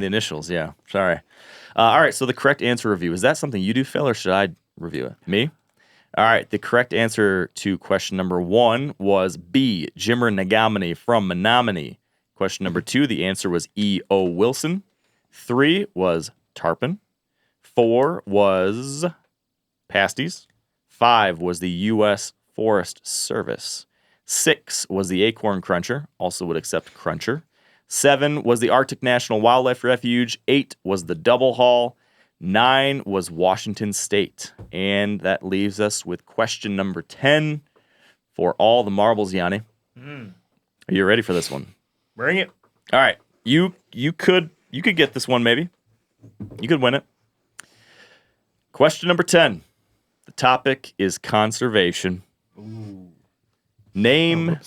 initials. Yeah, sorry. All right, so the correct answer review. Is that something you do, Phil, or should I review it? Me? All right, the correct answer to question number 1 was B, Jimmer Nagamini from Menominee. Question number 2, the answer was E.O. Wilson. 3 was Tarpon. 4 was Pasties. 5 was the U.S. Forest Service. 6 was the Acorn Cruncher, also would accept Cruncher. 7 was the Arctic National Wildlife Refuge. 8 was the Double Haul. 9 was Washington State. And that leaves us with question number 10 for all the marbles, Yanni. Are you ready for this one? Bring it. All right. You could get this one maybe. You could win it. Question number 10. The topic is conservation. Name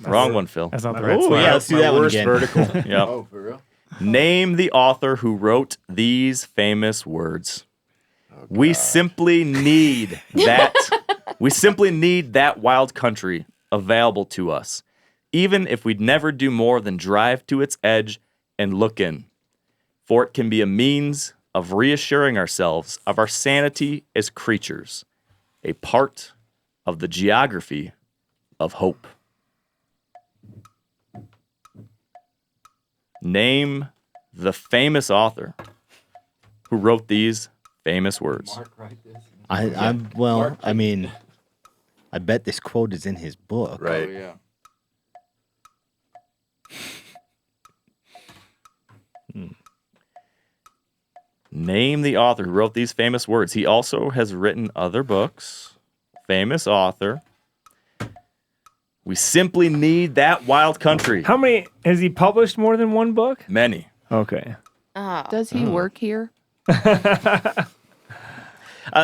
wrong one, Phil. That's not the right Oh, spot. yeah, let's do that one again. Yep. Oh, for real? Name the author who wrote these famous words. We simply need that. We simply need that wild country available to us, even if we'd never do more than drive to its edge and look in. For it can be a means of reassuring ourselves of our sanity as creatures, a part of the geography of hope. Name the famous author who wrote these famous words. I mean, I bet this quote is in his book. Right. Oh, yeah. Name the author who wrote these famous words. He also has written other books. Famous author. We simply need that wild country. How many has he published? More than one book? Many. Okay. Oh. Does he work here?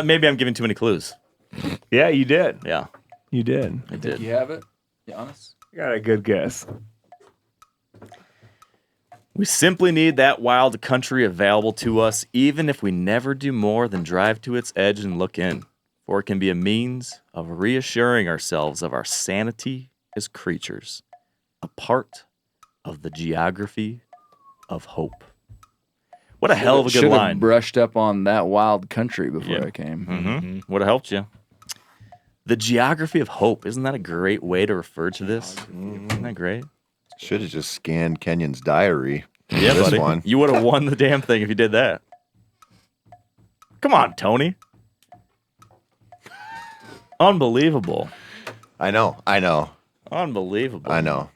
Maybe I'm giving too many clues. Yeah, you did. Yeah, You did. I did. You have it? Giannis? You got a good guess. We simply need that wild country available to us, even if we never do more than drive to its edge and look in. For it can be a means of reassuring ourselves of our sanity as creatures, a part of the geography of hope. What a hell of a good Should have line. brushed up on that wild country before Yeah. I came. Mm-hmm. Would have helped you. The geography of hope. Isn't that a great way to refer to this? Isn't that great? Should have just scanned Kenyon's diary. Yeah, this buddy. one. You would have won the damn thing if you did that. Come on, Tony. Unbelievable. I know. Unbelievable. I know.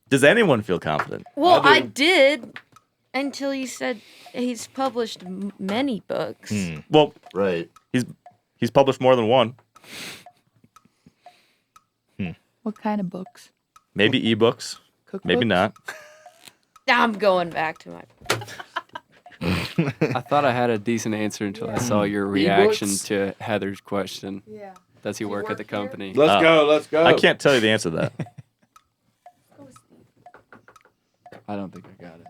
Does anyone feel confident? Well, I did until you said he's published many books. Well, Right. he's published more than one. What kind of books? Maybe ebooks. Maybe Cookbooks? not. I'm going back to my. I thought I had a decent answer until I saw your reaction to Heather's question. Yeah. Does he work at the company? Let's go. Let's go. I can't tell you the answer to that. I don't think I got it.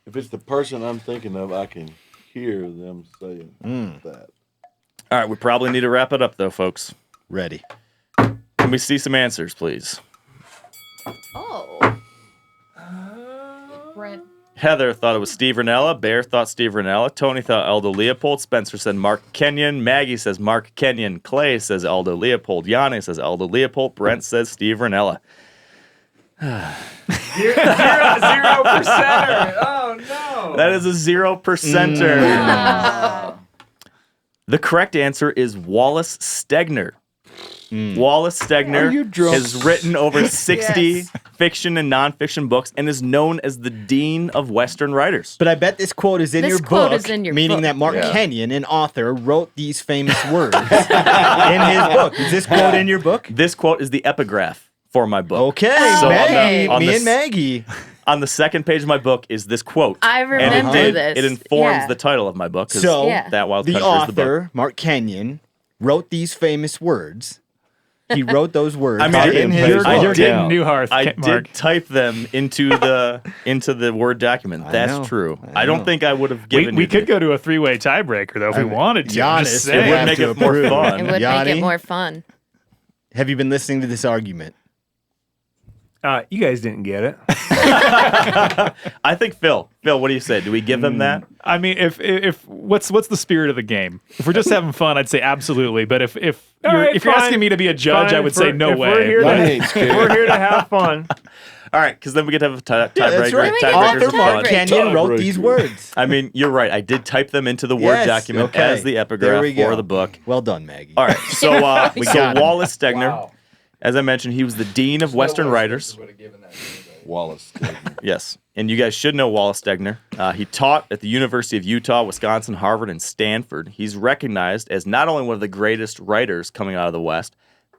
If it's the person I'm thinking of, I can hear them saying that. All right, we probably need to wrap it up, though, folks. Ready. Can we see some answers, please? Oh. Brent. Heather thought it was Steve Ranella. Bear thought Steve Ranella. Tony thought Aldo Leopold. Spencer said Mark Kenyon. Maggie says Mark Kenyon. Clay says Aldo Leopold. Yanni says Aldo Leopold. Brent says Steve Ranella. 0%. Oh no. That is a 0%er. The correct answer is Wallace Stegner. Wallace Stegner has written over 60 fiction and nonfiction books and is known as the Dean of Western Writers. But I bet this quote is in This your quote book, is in your meaning book. that Mark Kenyon, an author, wrote these famous words in his book. Is this quote in your book? This quote is the epigraph for my book. Okay, So Maggie, on the me and Maggie. On the second page of my book is this quote. I and remember this. It informs Yeah. the title of my book. 'Cause So Yeah. That Wild the Country is the book. author, Mark Kenyon, wrote these famous words. He wrote those words I mean, in his I book. You're did- getting Neuharth, I Mark. did type them into the Word document. I That's know, true. I I don't know. think I would have We given we you could the- go to a three-way tiebreaker, though, if we wanted to. I'm Janis just would saying. would have make to it more approve. fun. It would make Yanni? it more fun. Have you been listening to this argument? You guys didn't get it. I think Phil, what do you say? Do we give them that? I mean, if what's the spirit of the game? If we're just having fun, I'd say absolutely. But if you're asking me to be a judge, I would say no way. If we're here to have fun. All right, because then we get to have a tiebreaker. That's right. Tiebreaker's fun. Kenyon wrote these words. I mean, you're right. I did type them into the Word document as the epigraph for the book. Well done, Maggie. All right, so Wallace Stegner. Wow. As I mentioned, he was the Dean of Western Writers. Wallace Stegner. Yes, and you guys should know Wallace Stegner. He taught at the University of Utah, Wisconsin, Harvard, and Stanford. He's recognized as not only one of the greatest writers coming out of the West, but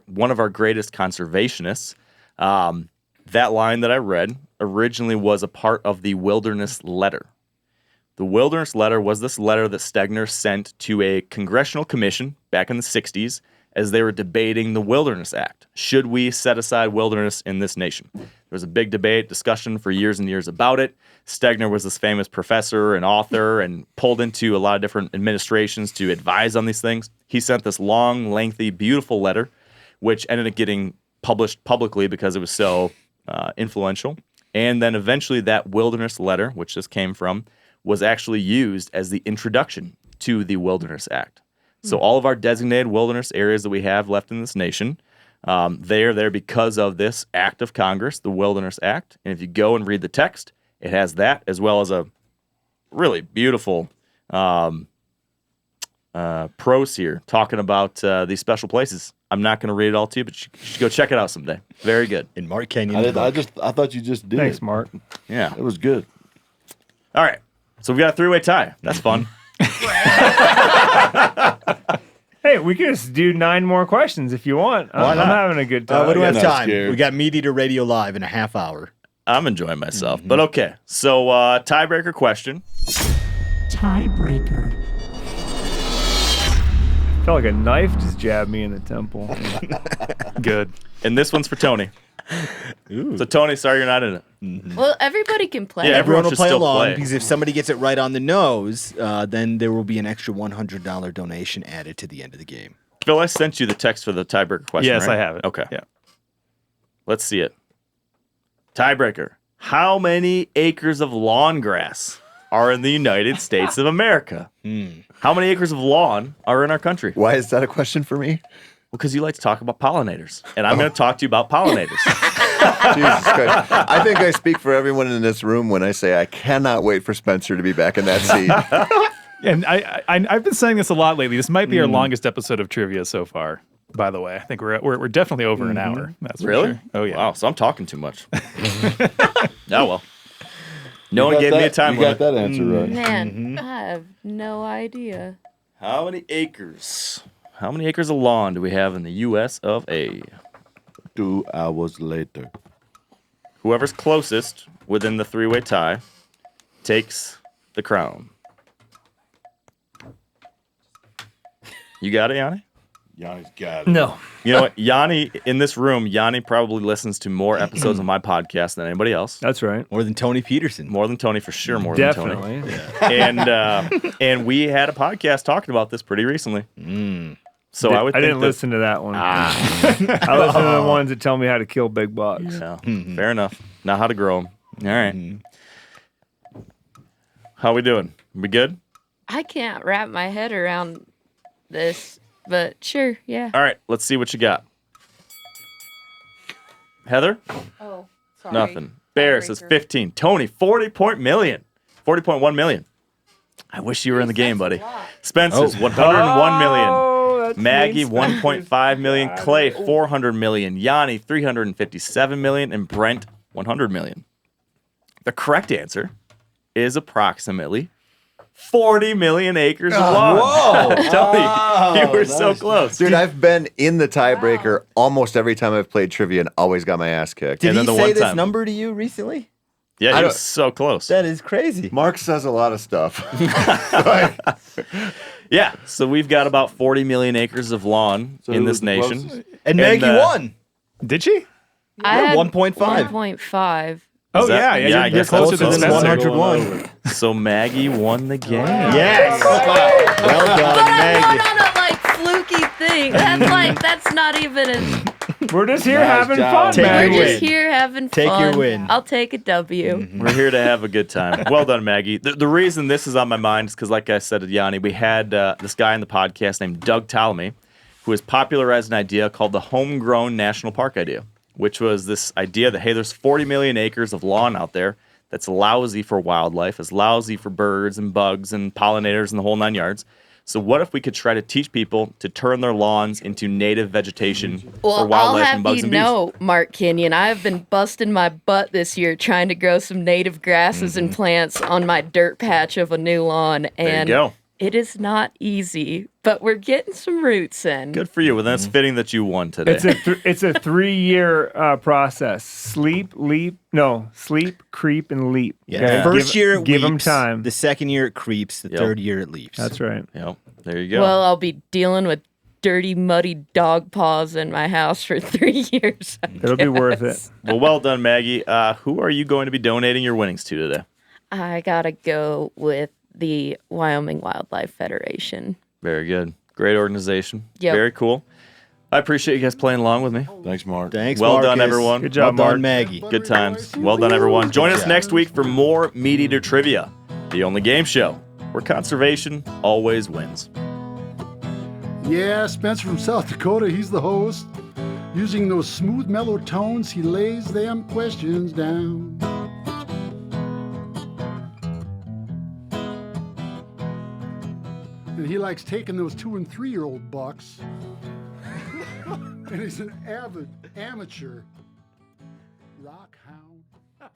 one of our greatest conservationists. That line that I read originally was a part of the Wilderness Letter. The Wilderness Letter was this letter that Stegner sent to a congressional commission back in the 60s as they were debating the Wilderness Act. Should we set aside wilderness in this nation? There was a big debate, discussion for years and years about it. Stegner was this famous professor and author and pulled into a lot of different administrations to advise on these things. He sent this long, lengthy, beautiful letter, which ended up getting published publicly because it was so influential. And then eventually that Wilderness Letter, which this came from, was actually used as the introduction to the Wilderness Act. So all of our designated wilderness areas that we have left in this nation, they are there because of this act of Congress, the Wilderness Act. And if you go and read the text, it has that as well as a really beautiful prose here talking about these special places. I'm not going to read it all to you, but you should go check it out someday. Very good. In Mark Kenyon. I thought you just did. Thanks, Mark. Yeah. It was good. All right. So we got a three-way tie. That's fun. Hey, we can just do 9 more questions if you want. I'm having a good time. We don't have time. Scared. We got MeatEater Radio Live in a half hour. I'm enjoying myself. But okay. So tiebreaker question. Tiebreaker. I felt like a knife just jabbed me in the temple. Good. And this one's for Tony. So Tony, sorry you're not in it. Well, everybody can play. Yeah, Everyone will should play still along play. because if somebody gets it right on the nose, then there will be an extra $100 donation added to the end of the game. Phil, I sent you the text for the tiebreaker question. Yes, right? I have it. Okay. Yeah. Let's see it. Tiebreaker. How many acres of lawn grass are in the United States of America? How many acres of lawn are in our country? Why is that a question for me? Because you like to talk about pollinators, and I'm going to talk to you about pollinators. Jesus Christ. I think I speak for everyone in this room when I say I cannot wait for Spencer to be back in that seat. And I've been saying this a lot lately. This might be our longest episode of trivia so far. By the way, I think we're definitely over an hour. That's for Really? sure. Oh yeah. Wow, so I'm talking too much. Oh well. No one gave me a time You got limit. that answer right. Man, I have no idea. How many acres? How many acres of lawn do we have in the U.S. of A? 2 hours later. Whoever's closest within the three-way tie takes the crown. You got it, Yanni? Yanni's got it. No. You know what? Yanni, in this room, Yanni probably listens to more episodes of my podcast than anybody else. That's right. More than Tony Peterson. More than Tony, for sure. More Definitely. than Tony. And we had a podcast talking about this pretty recently. So I would. I think didn't listen to that one. I listen to the ones that tell me how to kill big bugs. Yeah, fair enough. Not how to grow them. All right. How we doing? We good? I can't wrap my head around this, but sure, yeah. All right. Let's see what you got. Heather? Oh, sorry. Nothing. Bear says 15. Tony, 40.1 million. I wish you were in the game, buddy. Spencer's 101 million. Maggie, 1.5 million. Clay, 400 million. Yanni, 357 million. And Brent, 100 million. The correct answer is approximately 40 million acres of lawn. Whoa. Tony, you were so close. Dude, I've been in the tiebreaker almost every time I've played trivia and always got my ass kicked. Did And he then the say one this time- number to you recently? Yeah, I he don't- was so close. That is crazy. Mark says a lot of stuff. Yeah, so we've got about 40 million acres of lawn So in who this was the nation. closest? And Maggie won. Did she? I had 1.5. 1.5 Oh that- yeah, yeah, I you're guess closer that's than close. Spencer. 101. So Maggie won the game. Yes. Well done, But I'm Maggie. not on a like fluky thing. That's like that's not even a We're just here Nice having job. fun, Take your man. We're win. just here having Take fun. your win. I'll take a W. We're here to have a good time. Well done, Maggie. The reason this is on my mind is because, like I said to Yanni, we had this guy in the podcast named Doug Talamy, who has popularized an idea called the homegrown national park idea, which was this idea that, hey, there's 40 million acres of lawn out there that's lousy for wildlife, is lousy for birds and bugs and pollinators and the whole 9 yards. So what if we could try to teach people to turn their lawns into native vegetation for Well, I'll wildlife and have bugs you and bees? know, Mark Kenyon, I have been busting my butt this year trying to grow some native grasses and plants on my dirt patch of a new lawn. There you And go. it is not easy, but we're getting some roots in. Good for you. Well, that's fitting that you won today. It's a 3-year process. Sleep, creep, and leap. Yeah. Okay? First year it give them leaps, time. The second year it creeps. The Yep. third year it leaps. That's right. Yep. There you go. Well, I'll be dealing with dirty, muddy dog paws in my house for 3 years. It'll be worth it. Well done, Maggie. Who are you going to be donating your winnings to today? I gotta go with the Wyoming Wildlife Federation. Very good. Great organization. Yep. Very cool. I appreciate you guys playing along with me. Thanks, Mark. Thanks, Well Marcus. done, everyone. Good job, well Mark. done, Maggie. Good times. Well done, everyone. Join us next week for more MeatEater Trivia, the only game show where conservation always wins. Yeah, Spencer from South Dakota, he's the host. Using those smooth, mellow tones, he lays them questions down. And he likes taking those 2- and 3-year-old bucks. And he's an avid amateur rock hound.